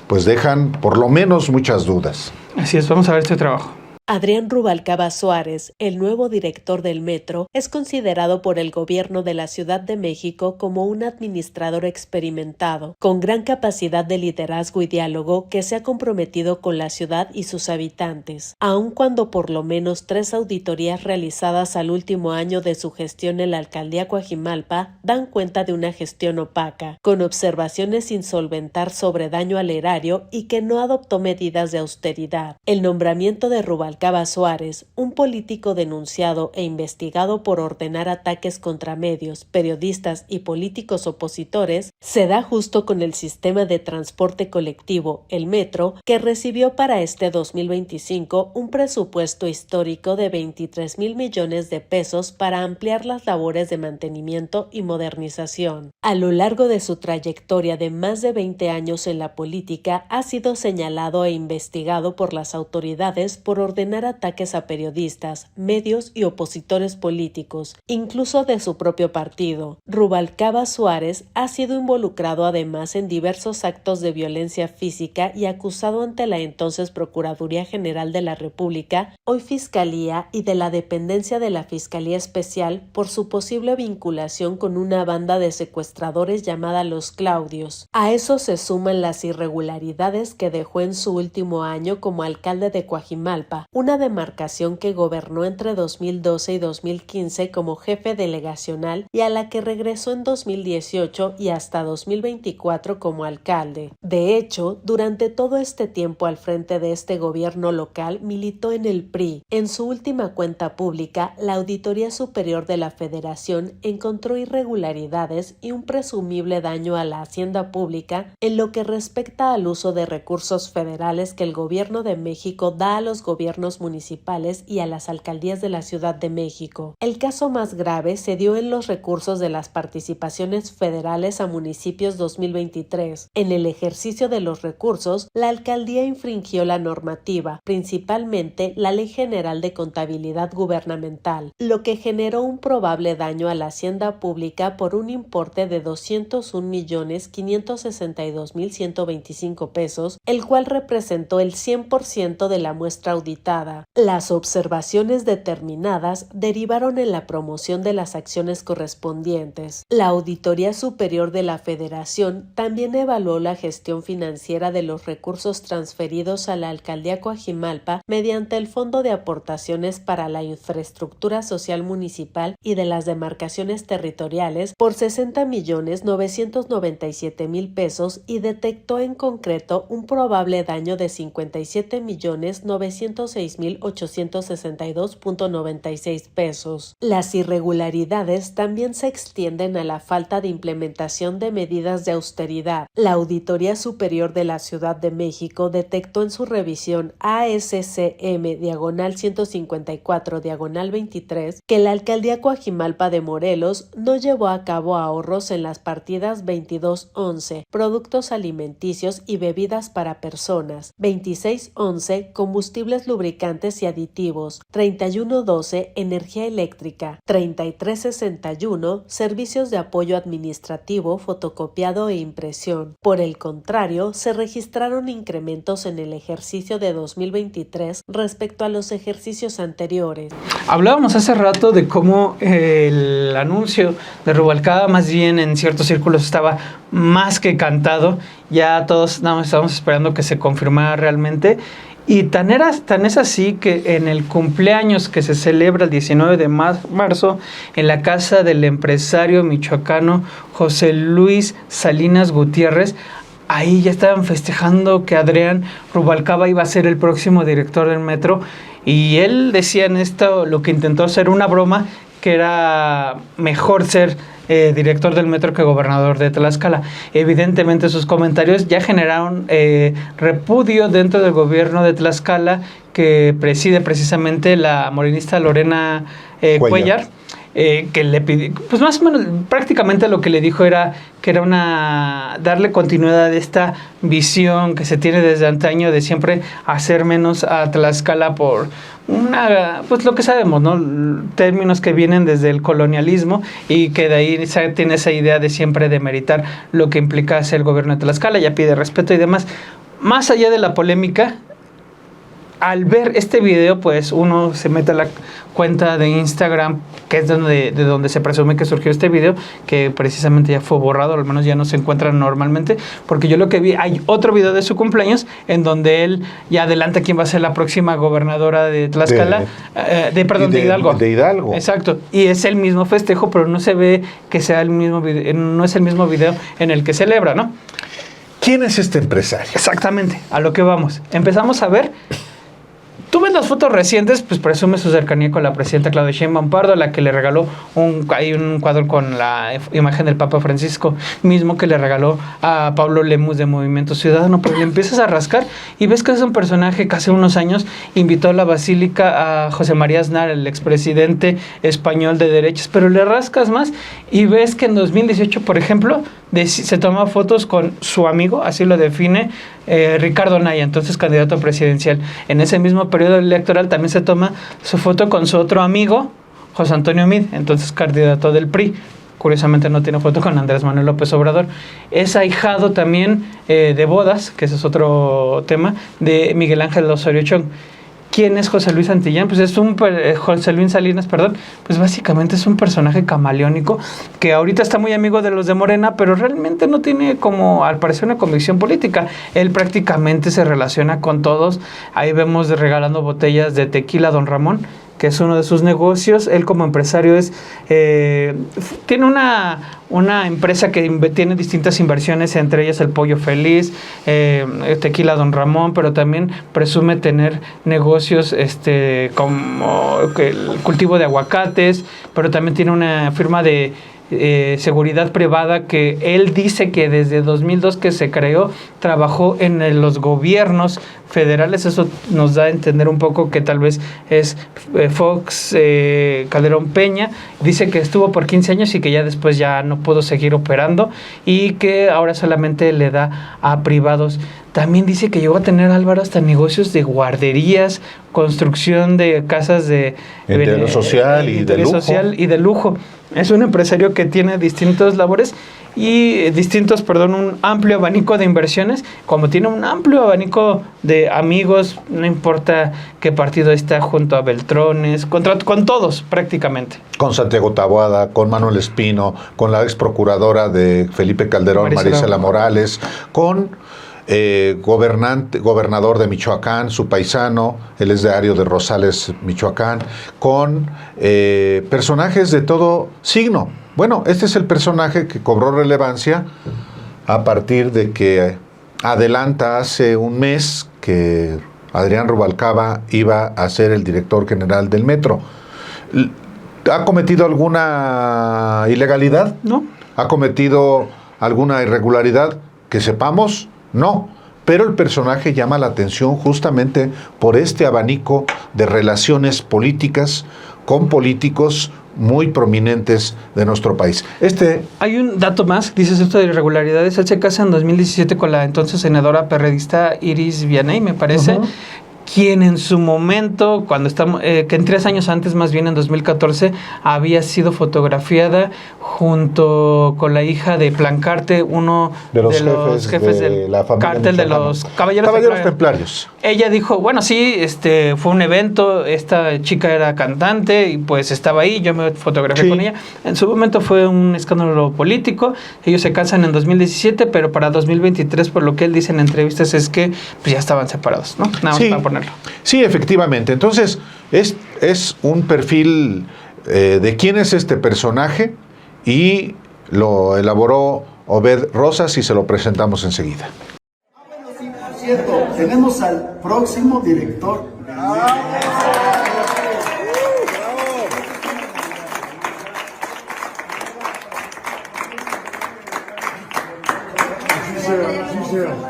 pues dejan por lo menos muchas dudas. Así es, vamos a ver este trabajo. Adrián Rubalcaba Suárez, el nuevo director del Metro, es considerado por el gobierno de la Ciudad de México como un administrador experimentado, con gran capacidad de liderazgo y diálogo, que se ha comprometido con la ciudad y sus habitantes, aun cuando por lo menos 3 auditorías realizadas al último año de su gestión en la alcaldía Coajimalpa dan cuenta de una gestión opaca, con observaciones sin solventar sobre daño al erario y que no adoptó medidas de austeridad. El nombramiento de Rubalcaba Suárez, un político denunciado e investigado por ordenar ataques contra medios, periodistas y políticos opositores, se da justo con el sistema de transporte colectivo, el Metro, que recibió para este 2025 un presupuesto histórico de 23,000 millones de pesos para ampliar las labores de mantenimiento y modernización. A lo largo de su trayectoria de más de 20 años en la política, ha sido señalado e investigado por las autoridades por ordenar ataques a periodistas, medios y opositores políticos, incluso de su propio partido. Rubalcaba Suárez ha sido involucrado además en diversos actos de violencia física y acusado ante la entonces Procuraduría General de la República, hoy Fiscalía, y de la dependencia de la Fiscalía Especial por su posible vinculación con una banda de secuestradores llamada Los Claudios. A eso se suman las irregularidades que dejó en su último año como alcalde de Coajimalpa, una demarcación que gobernó entre 2012 y 2015 como jefe delegacional y a la que regresó en 2018 y hasta 2024 como alcalde. De hecho, durante todo este tiempo al frente de este gobierno local militó en el PRI. En su última cuenta pública, la Auditoría Superior de la Federación encontró irregularidades y un presumible daño a la hacienda pública en lo que respecta al uso de recursos federales que el gobierno de México da a los gobiernos municipales y a las alcaldías de la Ciudad de México. El caso más grave se dio en los recursos de las participaciones federales a municipios 2023. En el ejercicio de los recursos, la alcaldía infringió la normativa, principalmente la Ley General de Contabilidad Gubernamental, lo que generó un probable daño a la hacienda pública por un importe de 201,562,125 pesos, el cual representó el 100% de la muestra auditada presentada. Las observaciones determinadas derivaron en la promoción de las acciones correspondientes. La Auditoría Superior de la Federación también evaluó la gestión financiera de los recursos transferidos a la Alcaldía Coajimalpa mediante el Fondo de Aportaciones para la Infraestructura Social Municipal y de las demarcaciones territoriales por 60.997.000 pesos y detectó en concreto un probable daño de 57.906.862.96 pesos. Las irregularidades también se extienden a la falta de implementación de medidas de austeridad. La Auditoría Superior de la Ciudad de México detectó en su revisión ASCM/154/23 que la Alcaldía Coajimalpa de Morelos no llevó a cabo ahorros en las partidas 2211, productos alimenticios y bebidas para personas, 2611, combustibles lubricantes y aditivos, 3112, energía eléctrica, 3361, servicios de apoyo administrativo, fotocopiado e impresión. Por el contrario, se registraron incrementos en el ejercicio de 2023 respecto a los ejercicios anteriores. Hablábamos hace rato de cómo el anuncio de Rubalcaba, más bien en ciertos círculos, estaba más que cantado. Ya todos nada más estábamos esperando que se confirmara realmente. Y tan es así que en el cumpleaños que se celebra el 19 de marzo en la casa del empresario michoacano José Luis Salinas Gutiérrez, ahí ya estaban festejando que Adrián Rubalcaba iba a ser el próximo director del metro, y él decía en esto lo que intentó hacer una broma, que era mejor ser director del metro que gobernador de Tlaxcala. Evidentemente sus comentarios ya generaron repudio dentro del gobierno de Tlaxcala, que preside precisamente la morenista Lorena Cuellar. Que le pidió, pues más o menos prácticamente lo que le dijo era que era darle continuidad a esta visión que se tiene desde antaño de siempre hacer menos a Tlaxcala por pues lo que sabemos, ¿no? Términos que vienen desde el colonialismo, y que de ahí tiene esa idea de siempre demeritar lo que implica ser el gobierno de Tlaxcala. Ya pide respeto y demás. Más allá de la polémica, al ver este video, pues uno se mete a la cuenta de Instagram, que es de donde se presume que surgió este video, que precisamente ya fue borrado, al menos ya no se encuentra normalmente, porque yo lo que vi, hay otro video de su cumpleaños en donde él ya adelanta quién va a ser la próxima gobernadora de Tlaxcala, de Hidalgo. De Hidalgo. Exacto, y es el mismo festejo, pero no se ve que sea el mismo video, no es el mismo video en el que celebra, ¿no? ¿Quién es este empresario? Exactamente, a lo que vamos. Empezamos a ver. Tú ves las fotos recientes, pues presume su cercanía con la presidenta Claudia Sheinbaum Pardo, a la que le regaló un cuadro con la imagen del Papa Francisco, mismo que le regaló a Pablo Lemus de Movimiento Ciudadano. Pero le empiezas a rascar y ves que es un personaje que hace unos años invitó a la basílica a José María Aznar, el expresidente español de derechas, pero le rascas más y ves que en 2018, por ejemplo, se toma fotos con su amigo, así lo define Ricardo Anaya, entonces candidato presidencial. En ese mismo periodo electoral también se toma su foto con su otro amigo, José Antonio Meade, entonces candidato del PRI. Curiosamente no tiene foto con Andrés Manuel López Obrador. Es ahijado también de bodas, que ese es otro tema, de Miguel Ángel Osorio Chong. ¿Quién es José Luis Santillán? Pues es José Luis Salinas, pues básicamente es un personaje camaleónico que ahorita está muy amigo de los de Morena, pero realmente no tiene, como al parecer, una convicción política. Él prácticamente se relaciona con todos. Ahí vemos regalando botellas de tequila a Don Ramón, que es uno de sus negocios. Él como empresario tiene una empresa que tiene distintas inversiones, entre ellas el Pollo Feliz, Tequila Don Ramón, pero también presume tener negocios como el cultivo de aguacates, pero también tiene una firma de seguridad privada que él dice que desde 2002 que se creó, trabajó en los gobiernos federales. Eso nos da a entender un poco que tal vez es Fox Calderón Peña. Dice que estuvo por 15 años y que ya después ya no pudo seguir operando y que ahora solamente le da a privados. también dice que llegó a tener Álvaro hasta negocios de guarderías, construcción de casas de interés social y de lujo. Lujo. Es un empresario que tiene distintas labores y un amplio abanico de inversiones. Como tiene un amplio abanico de amigos, no importa qué partido está, junto a Beltrones, con todos prácticamente. Con Santiago Taboada, con Manuel Espino, con la ex procuradora de Felipe Calderón, Marisela Morales, con gobernador de Michoacán, su paisano, él es de Ario de Rosales, Michoacán, con personajes de todo signo. Bueno, este es el personaje que cobró relevancia a partir de que adelanta hace un mes que Adrián Rubalcaba iba a ser el director general del Metro. ¿Ha cometido alguna ilegalidad? No. ¿Ha cometido alguna irregularidad? Que sepamos, no. Pero el personaje llama la atención justamente por este abanico de relaciones políticas con políticos muy prominentes de nuestro país. Hay un dato más, dices esto de irregularidades. Él se casa en 2017 con la entonces senadora perredista Iris Vianey, me parece, quien en su momento, que en 3 años antes, más bien en 2014, había sido fotografiada junto con la hija de Plancarte, uno de los jefes del cártel de los Caballeros Templarios. Ella dijo, bueno, sí, fue un evento, esta chica era cantante y pues estaba ahí, yo me fotografié con ella. En su momento fue un escándalo político, ellos se casan en 2017, pero para 2023, por lo que él dice en entrevistas, es que pues ya estaban separados, ¿no? Nada más para ponerlo. Sí, efectivamente. Entonces, es un perfil de quién es este personaje y lo elaboró Obed Rosas y se lo presentamos enseguida. Por cierto, tenemos al próximo director.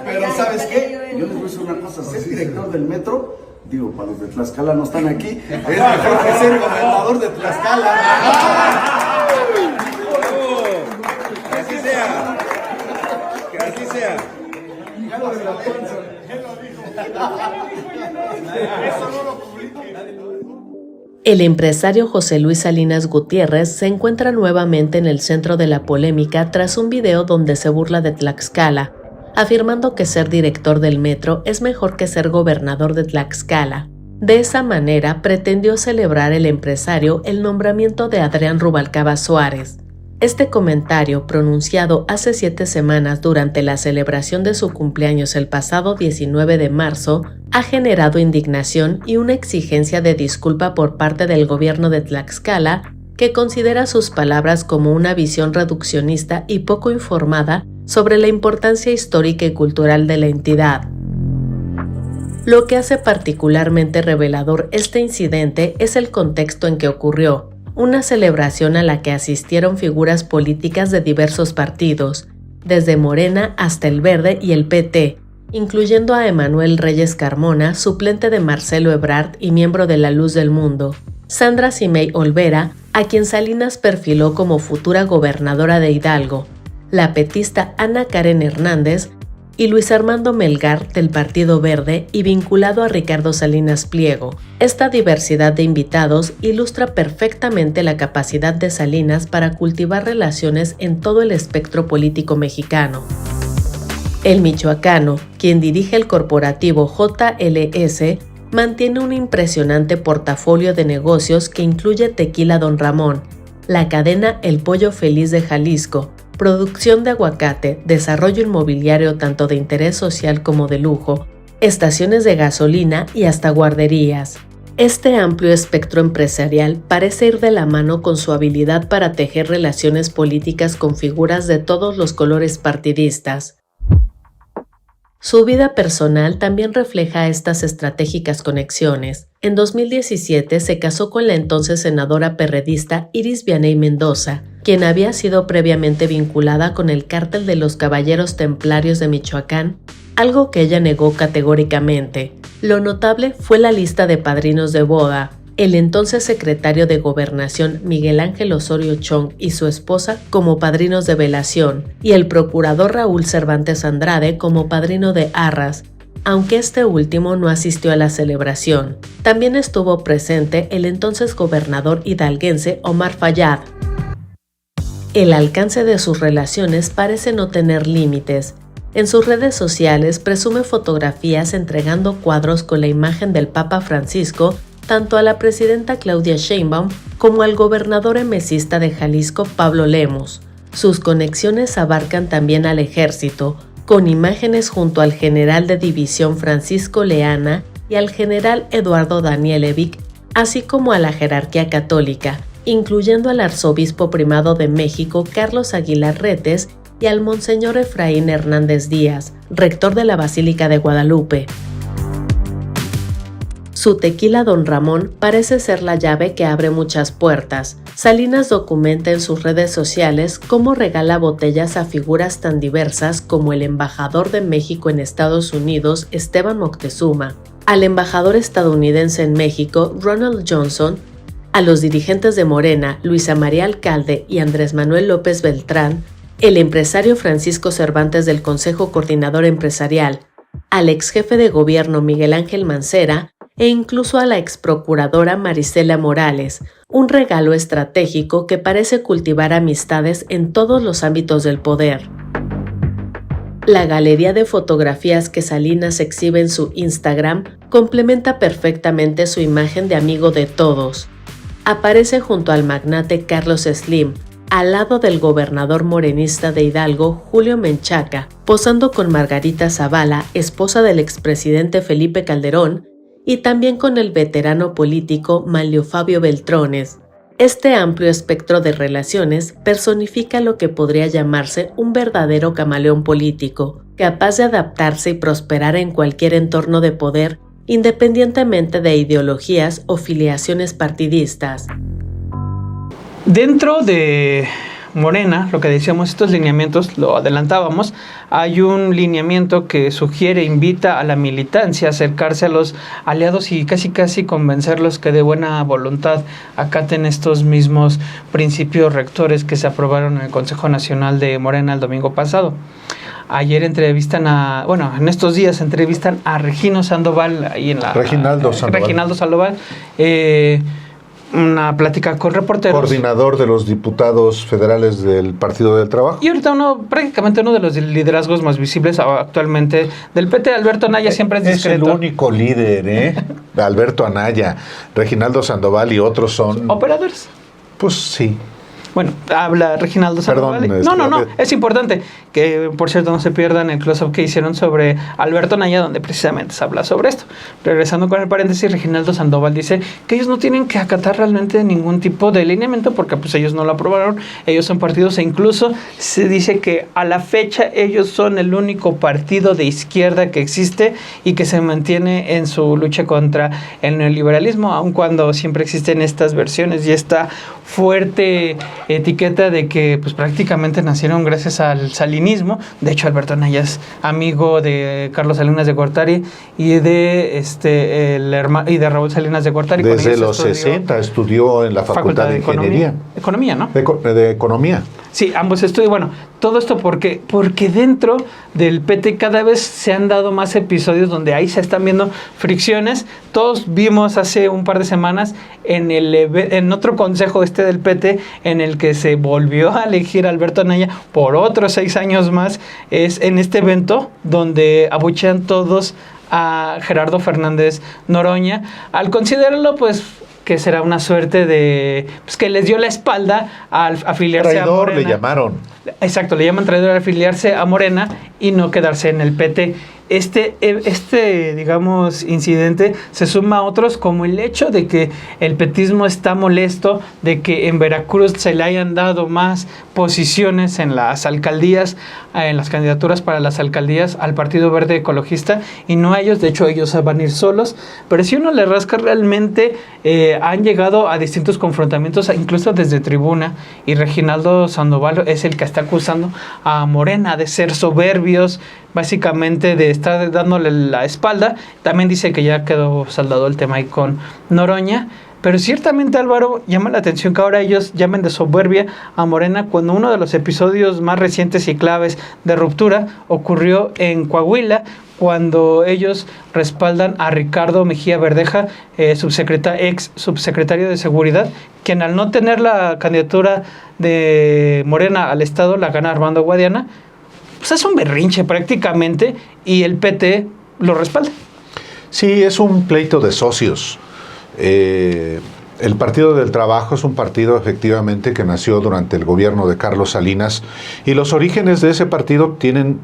Pero ¿sabes qué? Yo les voy a decir una cosa, ser director del Metro, digo, para los de Tlaxcala no están aquí, es mejor que ser gobernador de Tlaxcala. Que así sea. Que así sea. El empresario José Luis Salinas Gutiérrez se encuentra nuevamente en el centro de la polémica tras un video donde se burla de Tlaxcala, afirmando que ser director del metro es mejor que ser gobernador de Tlaxcala. De esa manera pretendió celebrar el empresario el nombramiento de Adrián Rubalcaba Suárez. Este comentario, pronunciado hace 7 semanas durante la celebración de su cumpleaños el pasado 19 de marzo, ha generado indignación y una exigencia de disculpa por parte del gobierno de Tlaxcala, que considera sus palabras como una visión reduccionista y poco informada sobre la importancia histórica y cultural de la entidad. Lo que hace particularmente revelador este incidente es el contexto en que ocurrió, una celebración a la que asistieron figuras políticas de diversos partidos, desde Morena hasta el Verde y el PT, incluyendo a Emanuel Reyes Carmona, suplente de Marcelo Ebrard y miembro de La Luz del Mundo, Sandra Cimey Olvera, a quien Salinas perfiló como futura gobernadora de Hidalgo, la petista Ana Karen Hernández y Luis Armando Melgar del Partido Verde y vinculado a Ricardo Salinas Pliego. Esta diversidad de invitados ilustra perfectamente la capacidad de Salinas para cultivar relaciones en todo el espectro político mexicano. El michoacano, quien dirige el corporativo JLS, mantiene un impresionante portafolio de negocios que incluye Tequila Don Ramón, la cadena El Pollo Feliz de Jalisco, producción de aguacate, desarrollo inmobiliario tanto de interés social como de lujo, estaciones de gasolina y hasta guarderías. Este amplio espectro empresarial parece ir de la mano con su habilidad para tejer relaciones políticas con figuras de todos los colores partidistas. Su vida personal también refleja estas estratégicas conexiones. En 2017 se casó con la entonces senadora perredista Iris Vianey Mendoza, quien había sido previamente vinculada con el cártel de los Caballeros Templarios de Michoacán, algo que ella negó categóricamente. Lo notable fue la lista de padrinos de boda, el entonces secretario de Gobernación Miguel Ángel Osorio Chong y su esposa como padrinos de velación, y el procurador Raúl Cervantes Andrade como padrino de arras, aunque este último no asistió a la celebración. También estuvo presente el entonces gobernador hidalguense Omar Fayad. El alcance de sus relaciones parece no tener límites. En sus redes sociales presume fotografías entregando cuadros con la imagen del Papa Francisco tanto a la presidenta Claudia Sheinbaum como al gobernador emesista de Jalisco Pablo Lemus. Sus conexiones abarcan también al ejército, con imágenes junto al general de división Francisco Leana y al general Eduardo Danielevic, así como a la jerarquía católica, incluyendo al arzobispo primado de México Carlos Aguilar Retes y al monseñor Efraín Hernández Díaz, rector de la Basílica de Guadalupe. Su tequila Don Ramón parece ser la llave que abre muchas puertas. Salinas documenta en sus redes sociales cómo regala botellas a figuras tan diversas como el embajador de México en Estados Unidos, Esteban Moctezuma, al embajador estadounidense en México, Ronald Johnson, a los dirigentes de Morena, Luisa María Alcalde y Andrés Manuel López Beltrán, el empresario Francisco Cervantes del Consejo Coordinador Empresarial, al ex jefe de gobierno Miguel Ángel Mancera, e incluso a la exprocuradora Marisela Morales, un regalo estratégico que parece cultivar amistades en todos los ámbitos del poder. La galería de fotografías que Salinas exhibe en su Instagram complementa perfectamente su imagen de amigo de todos. Aparece junto al magnate Carlos Slim, al lado del gobernador morenista de Hidalgo, Julio Menchaca, posando con Margarita Zavala, esposa del expresidente Felipe Calderón, y también con el veterano político Manlio Fabio Beltrones. Este amplio espectro de relaciones personifica lo que podría llamarse un verdadero camaleón político, capaz de adaptarse y prosperar en cualquier entorno de poder, independientemente de ideologías o filiaciones partidistas. Dentro de Morena, lo que decíamos, estos lineamientos, lo adelantábamos, hay un lineamiento que sugiere, invita a la militancia a acercarse a los aliados y casi convencerlos que de buena voluntad acaten estos mismos principios rectores que se aprobaron en el Consejo Nacional de Morena el domingo pasado. Ayer en estos días entrevistan a Regino Sandoval, ahí en la... Reginaldo Sandoval. Una plática con reporteros. Coordinador de los diputados federales del Partido del Trabajo. Y ahorita prácticamente uno de los liderazgos más visibles actualmente del PT, Alberto Anaya, siempre es discreto. Es el único líder, Alberto Anaya. Reginaldo Sandoval y otros son... ¿Operadores? Pues sí. Bueno, habla Reginaldo Sandoval. Perdón. No, es importante que, por cierto, no se pierdan el close-up que hicieron sobre Alberto Anaya, donde precisamente se habla sobre esto. Regresando con el paréntesis, Reginaldo Sandoval dice que ellos no tienen que acatar realmente ningún tipo de lineamiento porque pues ellos no lo aprobaron, ellos son partidos e incluso se dice que a la fecha ellos son el único partido de izquierda que existe y que se mantiene en su lucha contra el neoliberalismo, aun cuando siempre existen estas versiones y esta fuerte etiqueta de que pues prácticamente nacieron gracias al salinismo. De hecho, Alberto Anaya es amigo de Carlos Salinas de Gortari y de Raúl Salinas de Gortari. Desde los 60 estudió en la Facultad de Ingeniería. Economía, ¿no? De Economía. Sí, ambos estudios. Bueno, todo esto porque dentro del PT cada vez se han dado más episodios donde ahí se están viendo fricciones. Todos vimos hace un par de semanas en otro consejo del PT en el que se volvió a elegir a Alberto Anaya por otros 6 años más. Es en este evento donde abuchean todos a Gerardo Fernández Noroña al considerarlo pues que será una suerte de pues que les dio la espalda al afiliarse traidor, a Morena. Le llamaron. Exacto, le llaman traidor al afiliarse a Morena y no quedarse en el PT. Digamos, incidente se suma a otros como el hecho de que el petismo está molesto de que en Veracruz se le hayan dado más posiciones en las alcaldías, en las candidaturas para las alcaldías al Partido Verde Ecologista y no a ellos. De hecho, ellos van a ir solos. Pero si uno le rasca realmente, han llegado a distintos confrontamientos, incluso desde tribuna, y Reginaldo Sandoval es el que está acusando a Morena de ser soberbios, básicamente de está dándole la espalda. También dice que ya quedó saldado el tema ahí con Noroña. Pero ciertamente, Álvaro, llama la atención que ahora ellos llamen de soberbia a Morena cuando uno de los episodios más recientes y claves de ruptura ocurrió en Coahuila, cuando ellos respaldan a Ricardo Mejía Verdeja, ex subsecretario de Seguridad, quien al no tener la candidatura de Morena al Estado, la gana Armando Guadiana, pues es un berrinche prácticamente, y el PT lo respalda. Sí, es un pleito de socios. El Partido del Trabajo es un partido efectivamente que nació durante el gobierno de Carlos Salinas, y los orígenes de ese partido tienen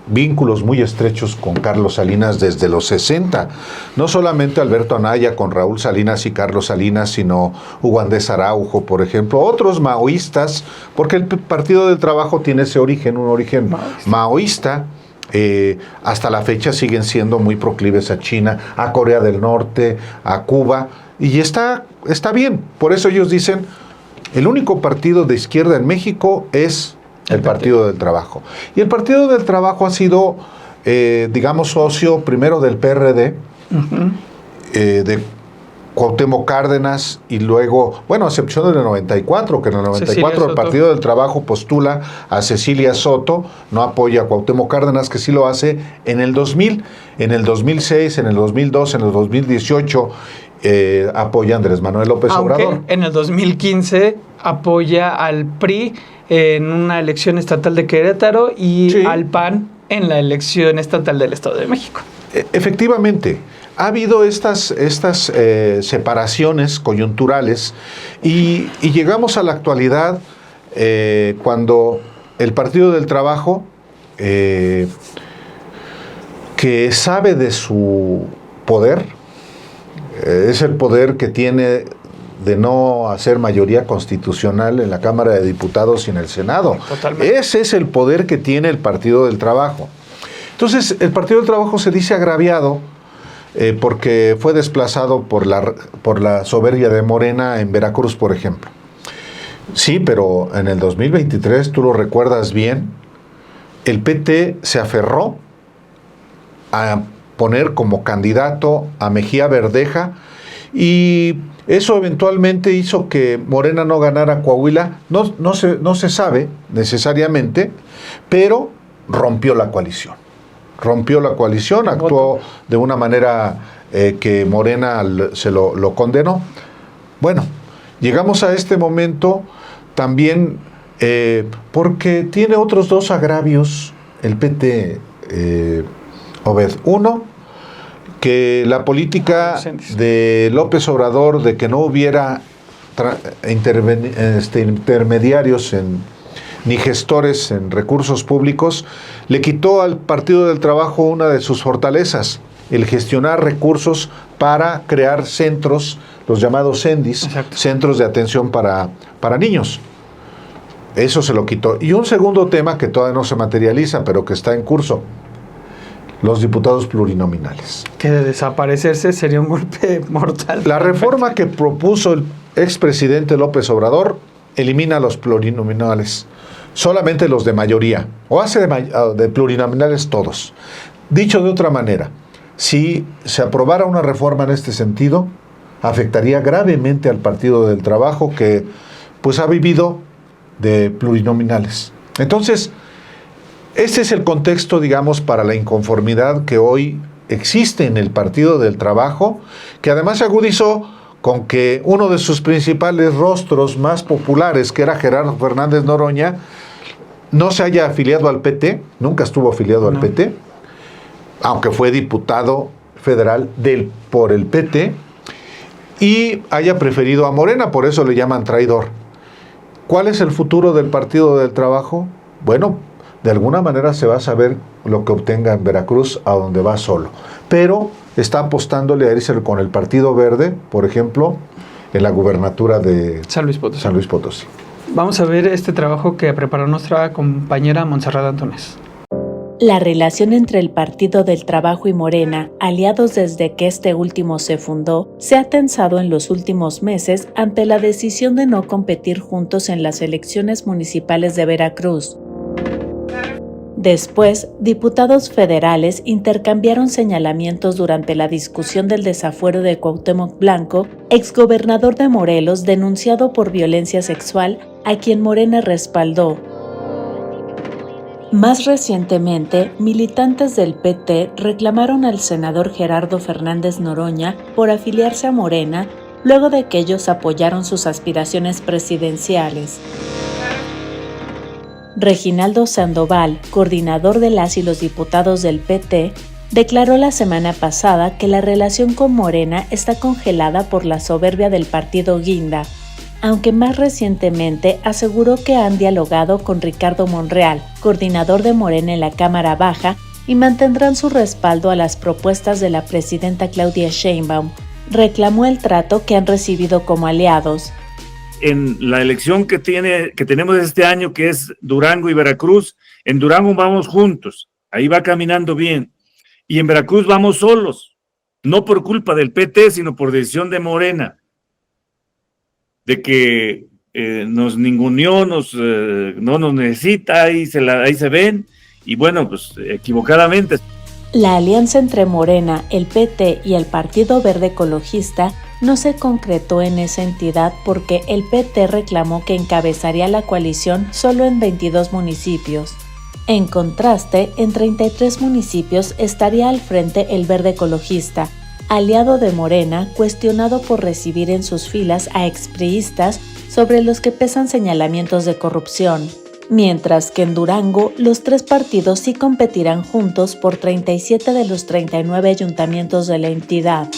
vínculos muy estrechos con Carlos Salinas desde los 60. No solamente Alberto Anaya con Raúl Salinas y Carlos Salinas, sino Hugo Andrés Araujo, por ejemplo, otros maoístas, porque el Partido del Trabajo tiene ese origen, un origen maoísta. Hasta la fecha siguen siendo muy proclives a China, a Corea del Norte, a Cuba, y está bien. Por eso ellos dicen, el único partido de izquierda en México es el Partido del Trabajo. Y el Partido del Trabajo ha sido, digamos, socio primero del PRD, de Cuauhtémoc Cárdenas, y luego, bueno, a excepción del 94, que en el 94 el Partido del Trabajo postula a Cecilia Soto, no apoya a Cuauhtémoc Cárdenas, que sí lo hace en el 2000, en el 2006, en el 2002, en el 2018, apoya a Andrés Manuel López Obrador. En el 2015 apoya al PRI en una elección estatal de Querétaro y al PAN en la elección estatal del Estado de México. Efectivamente, ha habido estas separaciones coyunturales y llegamos a la actualidad cuando el Partido del Trabajo, que sabe de su poder, es el poder que tiene de no hacer mayoría constitucional en la Cámara de Diputados y en el Senado. Totalmente. Ese es el poder que tiene el Partido del Trabajo. Entonces, el Partido del Trabajo se dice agraviado porque fue desplazado por la soberbia de Morena en Veracruz, por ejemplo. Sí, pero en el 2023, tú lo recuerdas bien, el PT se aferró a poner como candidato a Mejía Verdeja, y eso eventualmente hizo que Morena no ganara Coahuila. No se sabe necesariamente, pero rompió la coalición. Actuó de una manera que Morena se lo condenó. Bueno, llegamos a este momento también porque tiene otros dos agravios el PT, Obed. Uno, que la política de López Obrador de que no hubiera intermediarios ni gestores en recursos públicos, le quitó al Partido del Trabajo una de sus fortalezas, el gestionar recursos para crear centros, los llamados CENDIs, centros de atención para niños. Eso se lo quitó. Y un segundo tema que todavía no se materializa, pero que está en curso: los diputados plurinominales. Que de desaparecerse sería un golpe mortal. La reforma que propuso el expresidente López Obrador elimina los plurinominales, solamente los de mayoría, o hace de plurinominales todos. Dicho de otra manera, si se aprobara una reforma en este sentido, afectaría gravemente al Partido del Trabajo, que pues ha vivido de plurinominales. Entonces, este es el contexto, digamos, para la inconformidad que hoy existe en el Partido del Trabajo, que además se agudizó con que uno de sus principales rostros más populares, que era Gerardo Fernández Noroña, no se haya afiliado al PT, nunca estuvo afiliado al PT, aunque fue diputado federal por el PT, y haya preferido a Morena, por eso le llaman traidor. ¿Cuál es el futuro del Partido del Trabajo? Bueno, de alguna manera se va a saber lo que obtenga en Veracruz, a donde va solo. Pero está apostándole a irse con el Partido Verde, por ejemplo, en la gubernatura de San Luis Potosí. Vamos a ver este trabajo que preparó nuestra compañera Montserrat Antunes. La relación entre el Partido del Trabajo y Morena, aliados desde que este último se fundó, se ha tensado en los últimos meses ante la decisión de no competir juntos en las elecciones municipales de Veracruz. Después, diputados federales intercambiaron señalamientos durante la discusión del desafuero de Cuauhtémoc Blanco, exgobernador de Morelos denunciado por violencia sexual, a quien Morena respaldó. Más recientemente, militantes del PT reclamaron al senador Gerardo Fernández Noroña por afiliarse a Morena, luego de que ellos apoyaron sus aspiraciones presidenciales. Reginaldo Sandoval, coordinador de las y los diputados del PT, declaró la semana pasada que la relación con Morena está congelada por la soberbia del partido Guinda, aunque más recientemente aseguró que han dialogado con Ricardo Monreal, coordinador de Morena en la Cámara Baja, y mantendrán su respaldo a las propuestas de la presidenta Claudia Sheinbaum. Reclamó el trato que han recibido como aliados. En la elección que tenemos este año, que es Durango y Veracruz, en Durango vamos juntos, ahí va caminando bien, y en Veracruz vamos solos, no por culpa del PT, sino por decisión de Morena, de que nos ninguneó, no nos necesita, ahí se ven, y bueno, pues equivocadamente. La alianza entre Morena, el PT y el Partido Verde Ecologista no se concretó en esa entidad porque el PT reclamó que encabezaría la coalición solo en 22 municipios. En contraste, en 33 municipios estaría al frente el Verde Ecologista, aliado de Morena, cuestionado por recibir en sus filas a expriistas sobre los que pesan señalamientos de corrupción. Mientras que en Durango, los tres partidos sí competirán juntos por 37 de los 39 ayuntamientos de la entidad.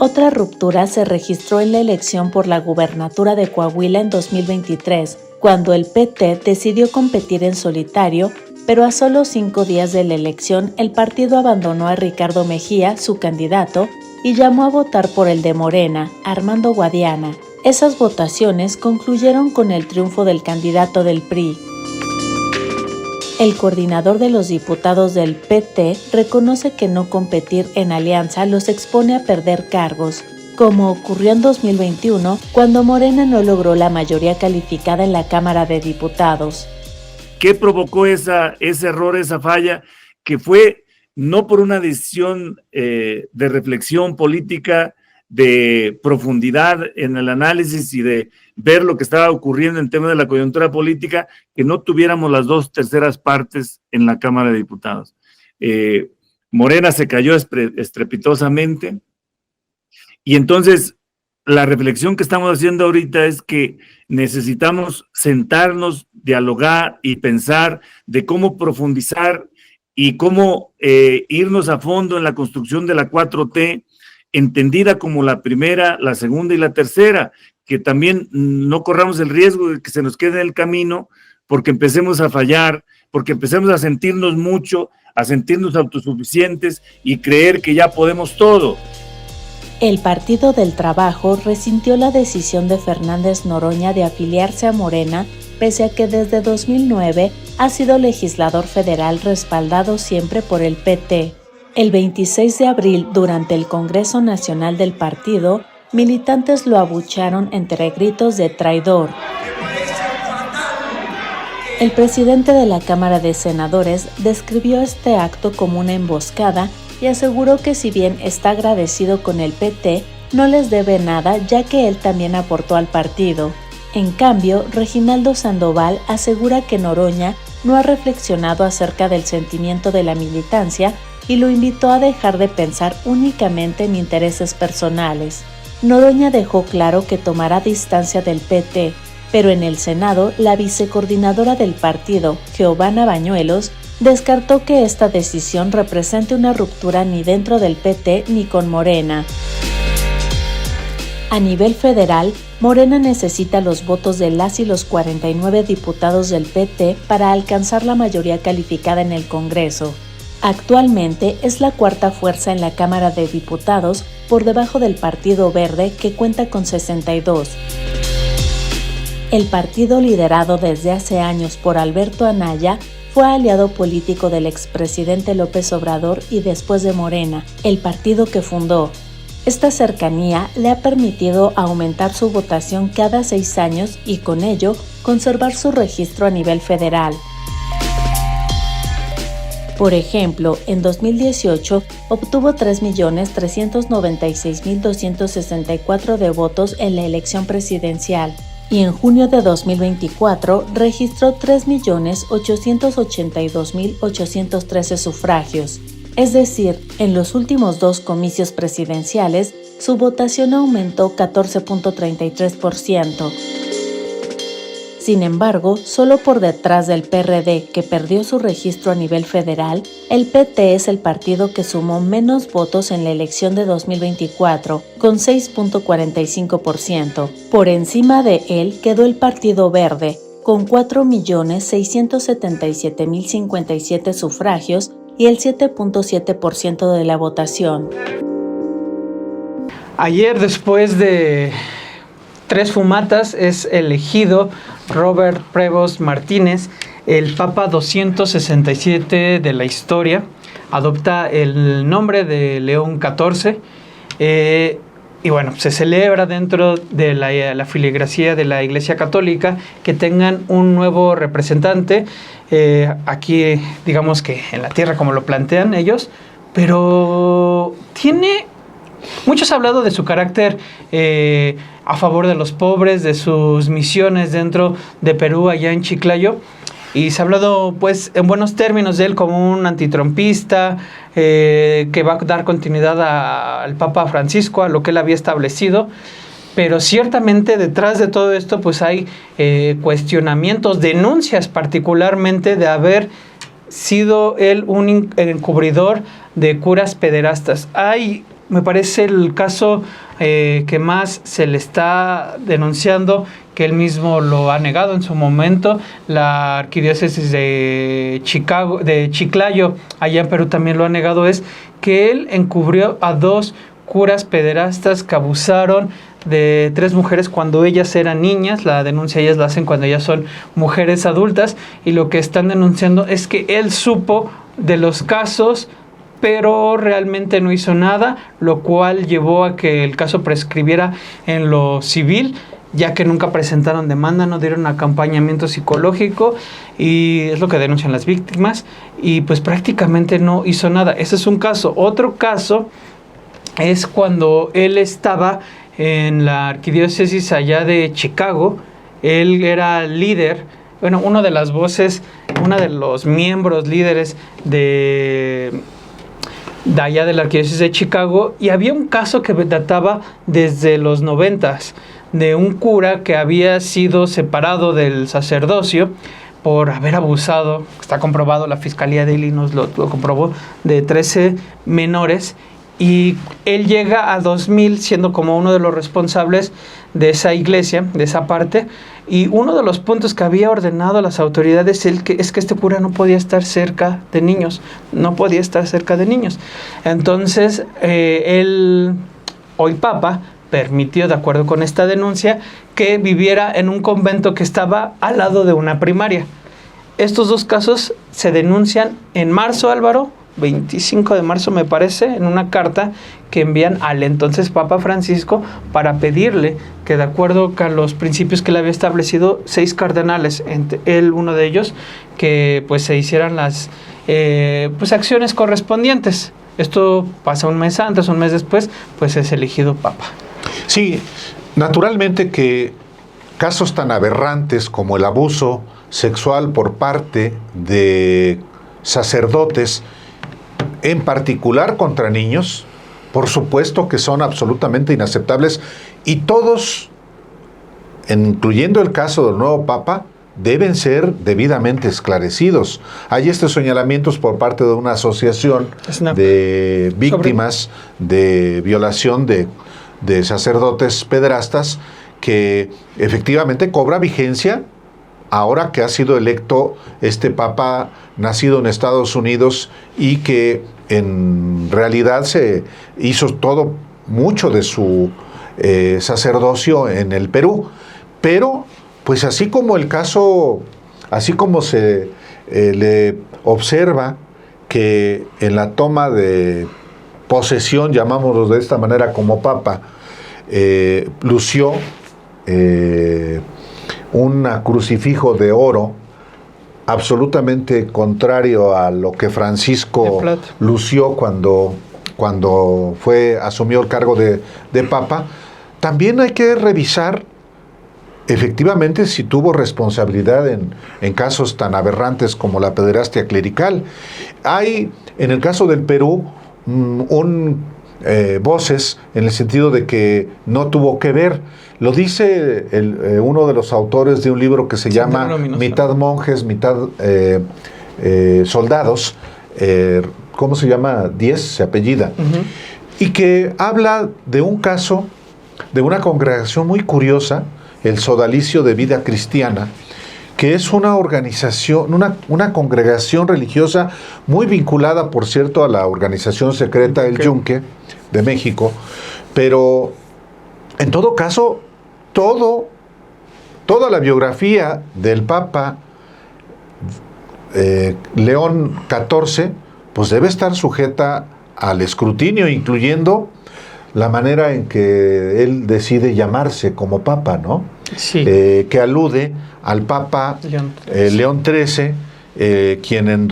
Otra ruptura se registró en la elección por la gubernatura de Coahuila en 2023, cuando el PT decidió competir en solitario, pero a solo 5 días de la elección el partido abandonó a Ricardo Mejía, su candidato, y llamó a votar por el de Morena, Armando Guadiana. Esas votaciones concluyeron con el triunfo del candidato del PRI. El coordinador de los diputados del PT reconoce que no competir en alianza los expone a perder cargos, como ocurrió en 2021, cuando Morena no logró la mayoría calificada en la Cámara de Diputados. ¿Qué provocó ese error, esa falla? Que fue no por una decisión de reflexión política, de profundidad en el análisis y de ver lo que estaba ocurriendo en tema de la coyuntura política, que no tuviéramos las 2/3 partes en la Cámara de Diputados. Morena se cayó estrepitosamente, y entonces la reflexión que estamos haciendo ahorita es que necesitamos sentarnos, dialogar y pensar de cómo profundizar y cómo irnos a fondo en la construcción de la 4T, entendida como la primera, la segunda y la tercera, que también no corramos el riesgo de que se nos quede en el camino porque empecemos a fallar, porque empecemos a sentirnos mucho, a sentirnos autosuficientes y creer que ya podemos todo. El Partido del Trabajo resintió la decisión de Fernández Noroña de afiliarse a Morena, pese a que desde 2009 ha sido legislador federal respaldado siempre por el PT. El 26 de abril, durante el Congreso Nacional del partido, militantes lo abuchearon entre gritos de traidor. El presidente de la Cámara de Senadores describió este acto como una emboscada y aseguró que si bien está agradecido con el PT, no les debe nada ya que él también aportó al partido. En cambio, Reginaldo Sandoval asegura que Noroña no ha reflexionado acerca del sentimiento de la militancia y lo invitó a dejar de pensar únicamente en intereses personales. Noroña dejó claro que tomará distancia del PT, pero en el Senado, la vicecoordinadora del partido, Giovanna Bañuelos, descartó que esta decisión represente una ruptura ni dentro del PT ni con Morena. A nivel federal, Morena necesita los votos de las y los 49 diputados del PT para alcanzar la mayoría calificada en el Congreso. Actualmente es la cuarta fuerza en la Cámara de Diputados, por debajo del Partido Verde, que cuenta con 62. El partido, liderado desde hace años por Alberto Anaya, fue aliado político del expresidente López Obrador y después de Morena, el partido que fundó. Esta cercanía le ha permitido aumentar su votación cada 6 años y con ello conservar su registro a nivel federal. Por ejemplo, en 2018 obtuvo 3.396.264 de votos en la elección presidencial y en junio de 2024 registró 3.882.813 sufragios. Es decir, en los últimos 2 comicios presidenciales, su votación aumentó 14.33%. Sin embargo, solo por detrás del PRD, que perdió su registro a nivel federal, el PT es el partido que sumó menos votos en la elección de 2024, con 6.45%. Por encima de él quedó el Partido Verde, con 4.677.057 sufragios y el 7.7% de la votación. Ayer, después de 3 fumatas, es elegido Robert Prevost Martínez, el Papa 267 de la historia. Adopta el nombre de León XIV. Y bueno, se celebra dentro de la feligresía de la Iglesia Católica que tengan un nuevo representante. Aquí, digamos que en la tierra, como lo plantean ellos, pero muchos han hablado de su carácter a favor de los pobres, de sus misiones dentro de Perú, allá en Chiclayo, y se ha hablado pues en buenos términos de él como un antitrompista que va a dar continuidad al Papa Francisco, a lo que él había establecido. Pero ciertamente detrás de todo esto pues hay cuestionamientos, denuncias particularmente de haber sido él un encubridor de curas pederastas. Me parece el caso que más se le está denunciando, que él mismo lo ha negado en su momento. La arquidiócesis de Chiclayo, allá en Perú, también lo ha negado, es que él encubrió a 2 curas pederastas que abusaron de 3 mujeres cuando ellas eran niñas. La denuncia ellas la hacen cuando ellas son mujeres adultas, y lo que están denunciando es que él supo de los casos, pero realmente no hizo nada, lo cual llevó a que el caso prescribiera en lo civil, ya que nunca presentaron demanda, no dieron acompañamiento psicológico, y es lo que denuncian las víctimas, y pues prácticamente no hizo nada. Ese es un caso. Otro caso es cuando él estaba en la arquidiócesis allá de Chicago. Él era líder, una de las voces, uno de los miembros líderes de allá de la arquidiócesis de Chicago, y había un caso que databa desde los 90s de un cura que había sido separado del sacerdocio por haber abusado, está comprobado, la Fiscalía de Illinois lo comprobó, de 13 menores, y él llega a 2000 siendo como uno de los responsables de esa iglesia, de esa parte, y uno de los puntos que había ordenado a las autoridades es que este cura no podía estar cerca de niños, Entonces, el Papa permitió, de acuerdo con esta denuncia, que viviera en un convento que estaba al lado de una primaria. Estos 2 casos se denuncian en marzo, Álvaro, 25 de marzo me parece, en una carta que envían al entonces Papa Francisco para pedirle que, de acuerdo con los principios que le había establecido 6 cardenales, entre él uno de ellos, que pues se hicieran las acciones correspondientes. Esto pasa un mes antes, un mes después, pues es elegido Papa. Sí, naturalmente que casos tan aberrantes como el abuso sexual por parte de sacerdotes, en particular contra niños, por supuesto que son absolutamente inaceptables, y todos, incluyendo el caso del nuevo Papa, deben ser debidamente esclarecidos. Hay estos señalamientos por parte de una asociación de víctimas de violación de sacerdotes pederastas, que efectivamente cobra vigencia ahora que ha sido electo este Papa nacido en Estados Unidos, y que en realidad se hizo mucho de su sacerdocio en el Perú. Pero pues así como se le observa que en la toma de posesión, llamámoslo de esta manera, como Papa, lució un crucifijo de oro absolutamente contrario a lo que Francisco lució cuando asumió el cargo de Papa, también hay que revisar efectivamente si tuvo responsabilidad en casos tan aberrantes como la pederastia clerical. Hay, en el caso del Perú, voces en el sentido de que no tuvo que ver. Lo dice uno de los autores de un libro que se llama Mitad monjes, mitad soldados, ¿cómo se llama? 10, se apellida. Y que habla de un caso de una congregación muy curiosa, el Sodalicio de Vida Cristiana, que es una organización, una congregación religiosa muy vinculada, por cierto, a la organización secreta El Yunque de México, pero en todo caso, toda la biografía del Papa León XIV, pues debe estar sujeta al escrutinio, incluyendo la manera en que él decide llamarse como Papa, ¿no? Sí. Que alude al Papa León XIII, quien en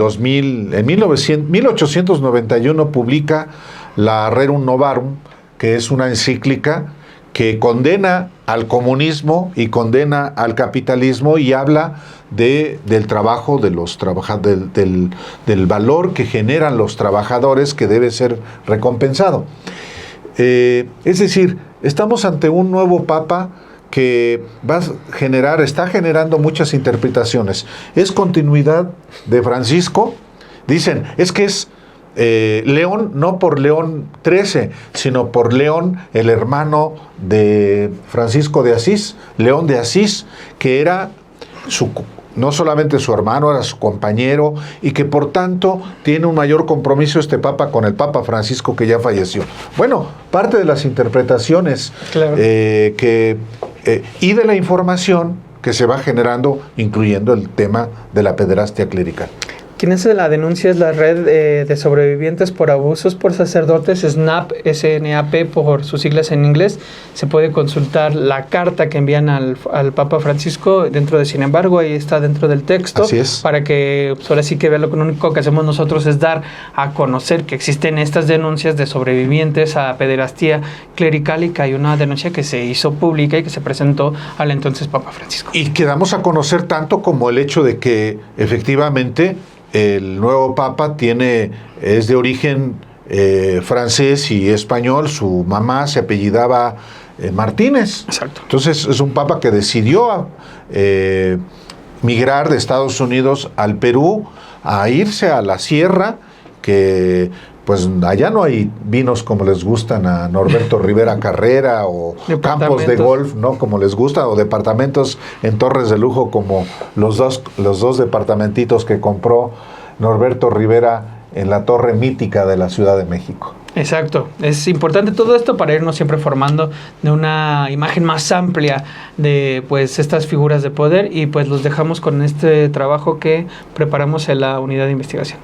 1891 publica la Rerum Novarum, que es una encíclica que condena al comunismo y condena al capitalismo y habla del trabajo de los trabajadores, del valor que generan los trabajadores, que debe ser recompensado. Es decir, estamos ante un nuevo Papa que está generando muchas interpretaciones. ¿Es continuidad de Francisco? Dicen, es que es León, no por León XIII, sino por León, el hermano de Francisco de Asís, León de Asís, que era no solamente su hermano, era su compañero, y que por tanto tiene un mayor compromiso este Papa con el Papa Francisco, que ya falleció. Bueno, parte de las interpretaciones y de la información que se va generando, incluyendo el tema de la pederastia clerical. Quien hace la denuncia es la red de sobrevivientes por abusos por sacerdotes, SNAP, S-N-A-P por sus siglas en inglés. Se puede consultar la carta que envían al Papa Francisco dentro de Sin embargo, ahí está dentro del texto. Así es. Para que, pues ahora sí que vea, lo único que hacemos nosotros es dar a conocer que existen estas denuncias de sobrevivientes a pederastía clerical y que hay una denuncia que se hizo pública y que se presentó al entonces Papa Francisco. Y que damos a conocer tanto como el hecho de que efectivamente el nuevo Papa es de origen francés y español. Su mamá se apellidaba Martínez. Exacto. Entonces es un Papa que decidió migrar de Estados Unidos al Perú, a irse a la sierra, que pues allá no hay vinos como les gustan a Norberto Rivera Carrera, o campos de golf, ¿no?, como les gusta, o departamentos en torres de lujo como los dos departamentitos que compró Norberto Rivera en la torre mítica de la Ciudad de México. Exacto, es importante todo esto para irnos siempre formando de una imagen más amplia de pues estas figuras de poder, y pues los dejamos con este trabajo que preparamos en la unidad de investigación.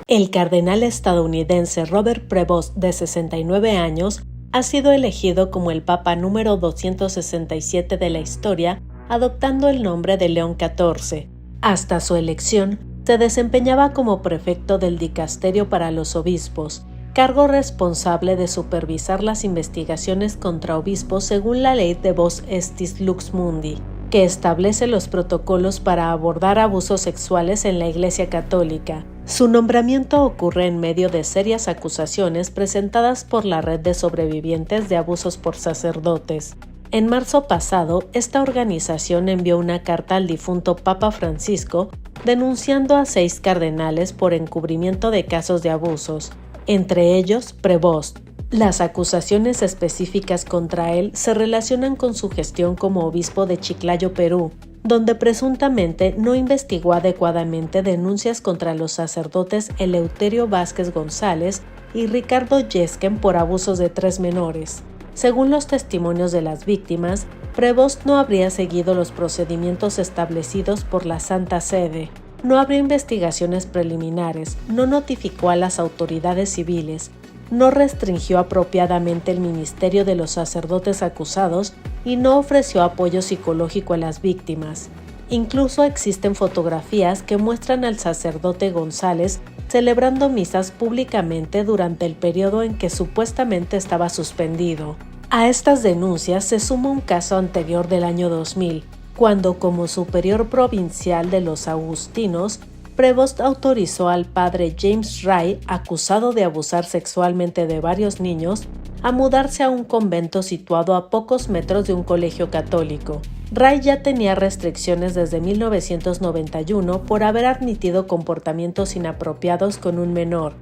El cardenal estadounidense Robert Prevost, de 69 años, ha sido elegido como el Papa número 267 de la historia, adoptando el nombre de León XIV. Hasta su elección, se desempeñaba como prefecto del Dicasterio para los Obispos, cargo responsable de supervisar las investigaciones contra obispos según la ley de Vos Estis Lux Mundi, que establece los protocolos para abordar abusos sexuales en la Iglesia Católica. Su nombramiento ocurre en medio de serias acusaciones presentadas por la red de sobrevivientes de abusos por sacerdotes. En marzo pasado, esta organización envió una carta al difunto Papa Francisco denunciando a 6 cardenales por encubrimiento de casos de abusos, entre ellos Prevost. Las acusaciones específicas contra él se relacionan con su gestión como obispo de Chiclayo, Perú, donde presuntamente no investigó adecuadamente denuncias contra los sacerdotes Eleuterio Vázquez González y Ricardo Yesquen por abusos de 3 menores. Según los testimonios de las víctimas, Prevost no habría seguido los procedimientos establecidos por la Santa Sede, no abrió investigaciones preliminares, no notificó a las autoridades civiles, no restringió apropiadamente el ministerio de los sacerdotes acusados y no ofreció apoyo psicológico a las víctimas. Incluso existen fotografías que muestran al sacerdote González celebrando misas públicamente durante el periodo en que supuestamente estaba suspendido. A estas denuncias se suma un caso anterior del año 2000, cuando como superior provincial de los agustinos, Prevost autorizó al padre James Ray, acusado de abusar sexualmente de varios niños, a mudarse a un convento situado a pocos metros de un colegio católico. Ray ya tenía restricciones desde 1991 por haber admitido comportamientos inapropiados con un menor,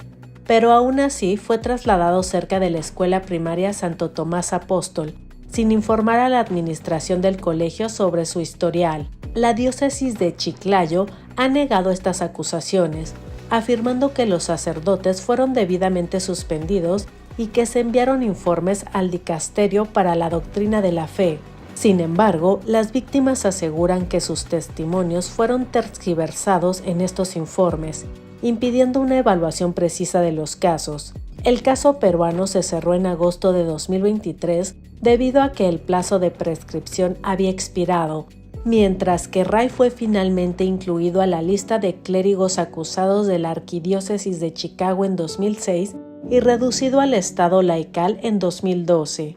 pero aún así fue trasladado cerca de la escuela primaria Santo Tomás Apóstol, sin informar a la administración del colegio sobre su historial. La diócesis de Chiclayo ha negado estas acusaciones, afirmando que los sacerdotes fueron debidamente suspendidos y que se enviaron informes al dicasterio para la doctrina de la fe. Sin embargo, las víctimas aseguran que sus testimonios fueron tergiversados en estos informes, impidiendo una evaluación precisa de los casos. El caso peruano se cerró en agosto de 2023 debido a que el plazo de prescripción había expirado, mientras que Ray fue finalmente incluido a la lista de clérigos acusados de la Arquidiócesis de Chicago en 2006 y reducido al estado laical en 2012.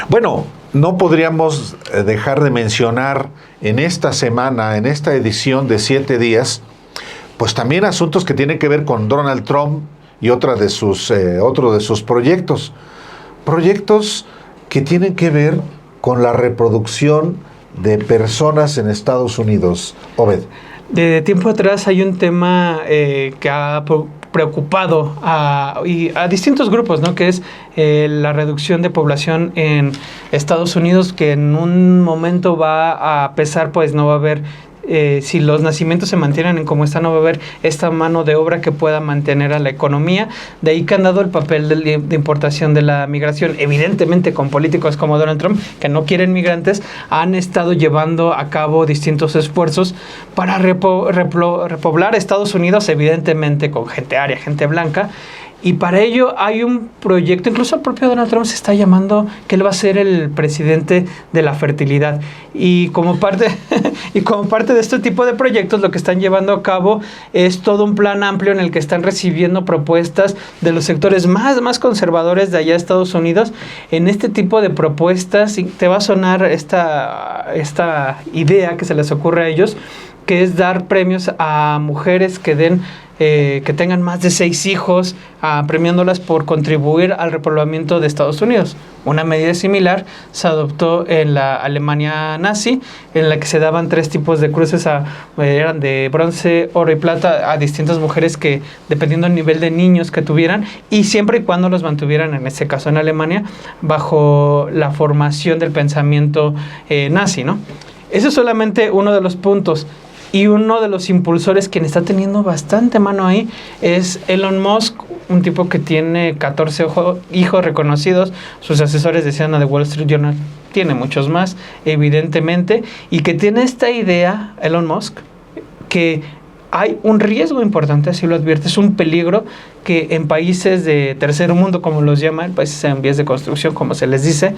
Bueno, no podríamos dejar de mencionar en esta semana, en esta edición de 7 días, pues también asuntos que tienen que ver con Donald Trump y otro de sus proyectos. Proyectos que tienen que ver con la reproducción de personas en Estados Unidos. Obed. De tiempo atrás hay un tema que ha preocupado a distintos grupos, ¿no? Que es la reducción de población en Estados Unidos, que en un momento va a pesar, pues no va a haber, si los nacimientos se mantienen en como están, no va a haber esta mano de obra que pueda mantener a la economía. De ahí que han dado el papel de importación de la migración. Evidentemente, con políticos como Donald Trump, que no quieren migrantes, han estado llevando a cabo distintos esfuerzos para repoblar Estados Unidos, evidentemente con gente aria, gente blanca. Y para ello hay un proyecto, incluso el propio Donald Trump se está llamando que él va a ser el presidente de la fertilidad. Y como parte de este tipo de proyectos, lo que están llevando a cabo es todo un plan amplio en el que están recibiendo propuestas de los sectores más conservadores de allá de Estados Unidos. En este tipo de propuestas, y te va a sonar esta idea que se les ocurre a ellos, que es dar premios a mujeres que tengan más de 6 hijos, premiándolas por contribuir al repoblamiento de Estados Unidos. Una medida similar se adoptó en la Alemania nazi, en la que se daban 3 tipos de cruces, eran de bronce, oro y plata, a distintas mujeres que, dependiendo del nivel de niños que tuvieran, y siempre y cuando los mantuvieran, en este caso en Alemania, bajo la formación del pensamiento nazi, ¿no? Eso es solamente uno de los puntos. Y uno de los impulsores, quien está teniendo bastante mano ahí, es Elon Musk, un tipo que tiene 14 hijos reconocidos. Sus asesores decían a The Wall Street Journal, tiene muchos más, evidentemente, y que tiene esta idea, Elon Musk, que hay un riesgo importante, así lo advierte, es un peligro que en países de tercer mundo, como los llaman, países en vías de construcción, como se les dice,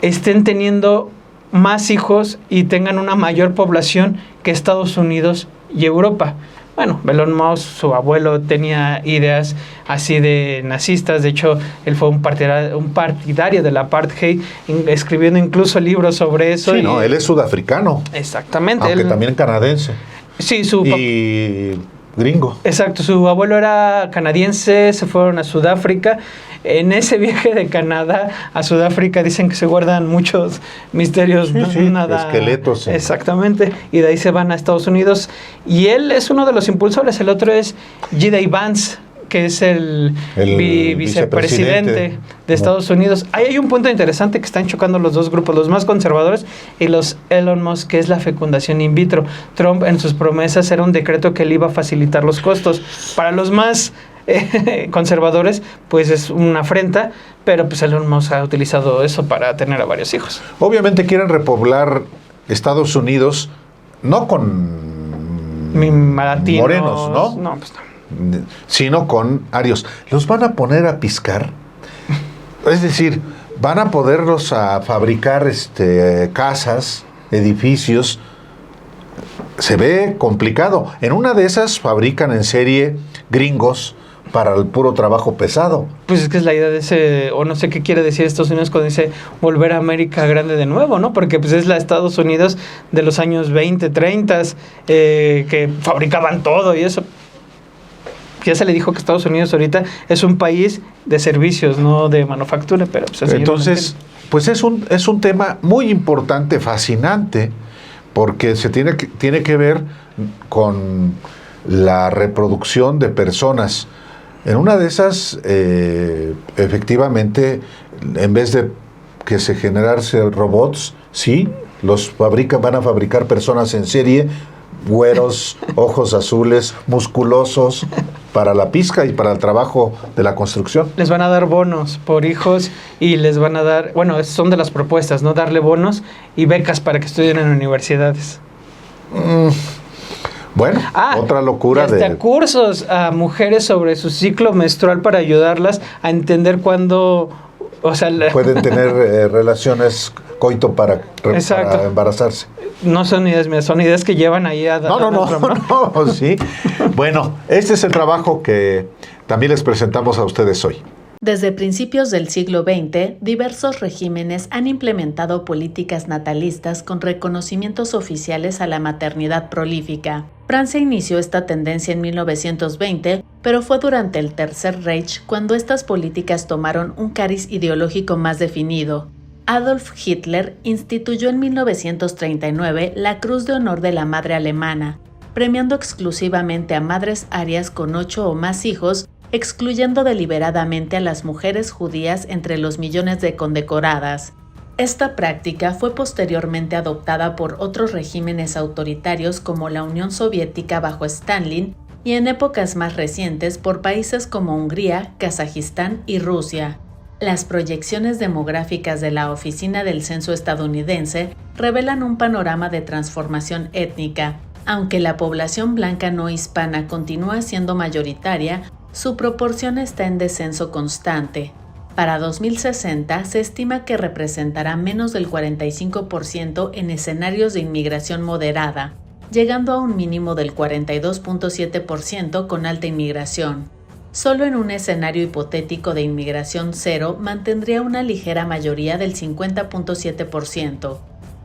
estén teniendo más hijos y tengan una mayor población que Estados Unidos y Europa. Bueno, Elon Musk, su abuelo, tenía ideas así de nazistas. De hecho, él fue un partidario del apartheid, escribiendo incluso libros sobre eso. Sí, él es sudafricano. Exactamente. Aunque también canadiense. Sí, y gringo. Exacto, su abuelo era canadiense, se fueron a Sudáfrica. En ese viaje de Canadá a Sudáfrica dicen que se guardan muchos misterios. Esqueletos. Exactamente, y de ahí se van a Estados Unidos. Y él es uno de los impulsores, el otro es J.D. Vance, que es el vicepresidente de Estados Unidos. Ahí hay un punto interesante que están chocando los dos grupos, los más conservadores y los Elon Musk, que es la fecundación in vitro. Trump en sus promesas era un decreto que le iba a facilitar los costos. Para los más conservadores, pues es una afrenta, pero pues Elon Musk ha utilizado eso para tener a varios hijos. Obviamente quieren repoblar Estados Unidos, no con morenos, ¿no? No, pues no. Sino con arios. ¿Los van a poner a piscar? Es decir, van a poderlos a fabricar casas, edificios se ve complicado. En una de esas fabrican en serie gringos para el puro trabajo pesado. Pues es que es la idea de ese, o no sé qué quiere decir Estados Unidos cuando dice volver a América grande de nuevo, ¿no? Porque pues es la Estados Unidos de los años 20, 30, que fabricaban todo y eso. Ya se le dijo que Estados Unidos ahorita es un país de servicios, no de manufactura, pero pues entonces, pues es un tema muy importante, fascinante, porque se tiene que ver con la reproducción de personas. En una de esas, efectivamente, en vez de que se generarse robots, sí, van a fabricar personas en serie, güeros, ojos azules, musculosos, para la pizca y para el trabajo de la construcción. Les van a dar bonos por hijos y les van a dar, bueno, son de las propuestas, ¿no? Darle bonos y becas para que estudien en universidades. Bueno, otra locura y hasta cursos a mujeres sobre su ciclo menstrual para ayudarlas a entender cuándo, o sea, pueden tener relaciones coito para embarazarse. No son ideas mías, son ideas que llevan ahí a... No, sí. Bueno, este es el trabajo que también les presentamos a ustedes hoy. Desde principios del siglo XX, diversos regímenes han implementado políticas natalistas con reconocimientos oficiales a la maternidad prolífica. Francia inició esta tendencia en 1920, pero fue durante el Tercer Reich cuando estas políticas tomaron un cariz ideológico más definido. Adolf Hitler instituyó en 1939 la Cruz de Honor de la Madre Alemana, premiando exclusivamente a madres arias con 8 o más hijos, excluyendo deliberadamente a las mujeres judías entre los millones de condecoradas. Esta práctica fue posteriormente adoptada por otros regímenes autoritarios como la Unión Soviética bajo Stalin y en épocas más recientes por países como Hungría, Kazajistán y Rusia. Las proyecciones demográficas de la Oficina del Censo estadounidense revelan un panorama de transformación étnica. Aunque la población blanca no hispana continúa siendo mayoritaria, su proporción está en descenso constante. Para 2060 se estima que representará menos del 45% en escenarios de inmigración moderada, llegando a un mínimo del 42.7% con alta inmigración. Solo en un escenario hipotético de inmigración cero mantendría una ligera mayoría del 50.7%.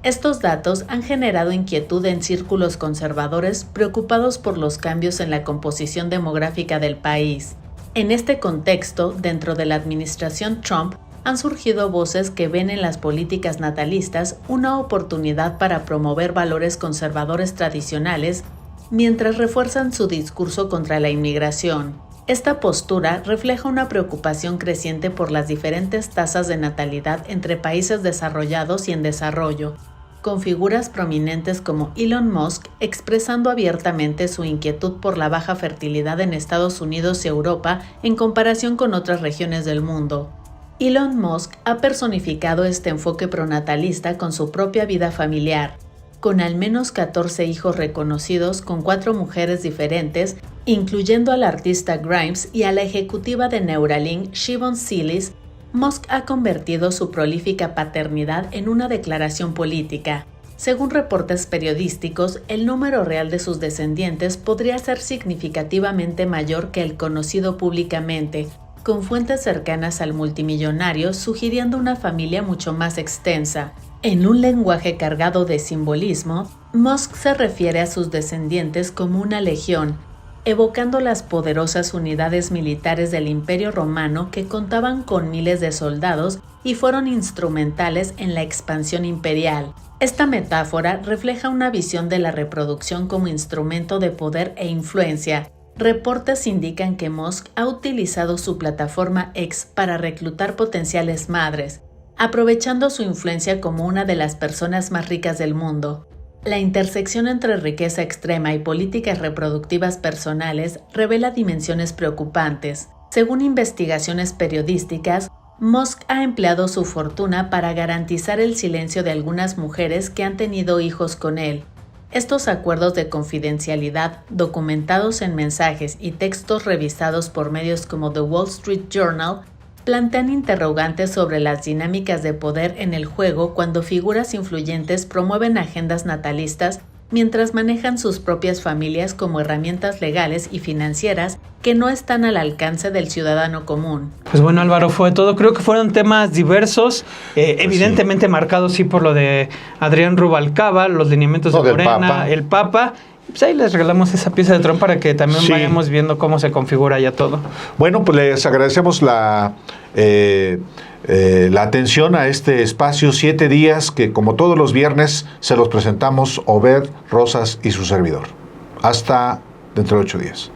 Estos datos han generado inquietud en círculos conservadores preocupados por los cambios en la composición demográfica del país. En este contexto, dentro de la administración Trump, han surgido voces que ven en las políticas natalistas una oportunidad para promover valores conservadores tradicionales mientras refuerzan su discurso contra la inmigración. Esta postura refleja una preocupación creciente por las diferentes tasas de natalidad entre países desarrollados y en desarrollo, con figuras prominentes como Elon Musk expresando abiertamente su inquietud por la baja fertilidad en Estados Unidos y Europa en comparación con otras regiones del mundo. Elon Musk ha personificado este enfoque pronatalista con su propia vida familiar, con al menos 14 hijos reconocidos con 4 mujeres diferentes, incluyendo al artista Grimes y a la ejecutiva de Neuralink, Siobhan Silis. Musk ha convertido su prolífica paternidad en una declaración política. Según reportes periodísticos, el número real de sus descendientes podría ser significativamente mayor que el conocido públicamente, con fuentes cercanas al multimillonario sugiriendo una familia mucho más extensa. En un lenguaje cargado de simbolismo, Musk se refiere a sus descendientes como una legión, evocando las poderosas unidades militares del Imperio Romano que contaban con miles de soldados y fueron instrumentales en la expansión imperial. Esta metáfora refleja una visión de la reproducción como instrumento de poder e influencia. Reportes indican que Musk ha utilizado su plataforma X para reclutar potenciales madres, aprovechando su influencia como una de las personas más ricas del mundo. La intersección entre riqueza extrema y políticas reproductivas personales revela dimensiones preocupantes. Según investigaciones periodísticas, Musk ha empleado su fortuna para garantizar el silencio de algunas mujeres que han tenido hijos con él. Estos acuerdos de confidencialidad, documentados en mensajes y textos revisados por medios como The Wall Street Journal, plantean interrogantes sobre las dinámicas de poder en el juego cuando figuras influyentes promueven agendas natalistas mientras manejan sus propias familias como herramientas legales y financieras que no están al alcance del ciudadano común. Pues bueno, Álvaro, fue todo. Creo que fueron temas diversos, evidentemente marcados sí por lo de Adrián Rubalcaba, los lineamientos de Morena, el Papa. Pues ahí les regalamos esa pieza de tron para que también vayamos viendo cómo se configura ya todo. Bueno, pues les agradecemos la atención a este espacio 7 días que, como todos los viernes, se los presentamos Obed Rosas y su servidor. Hasta dentro de 8 días.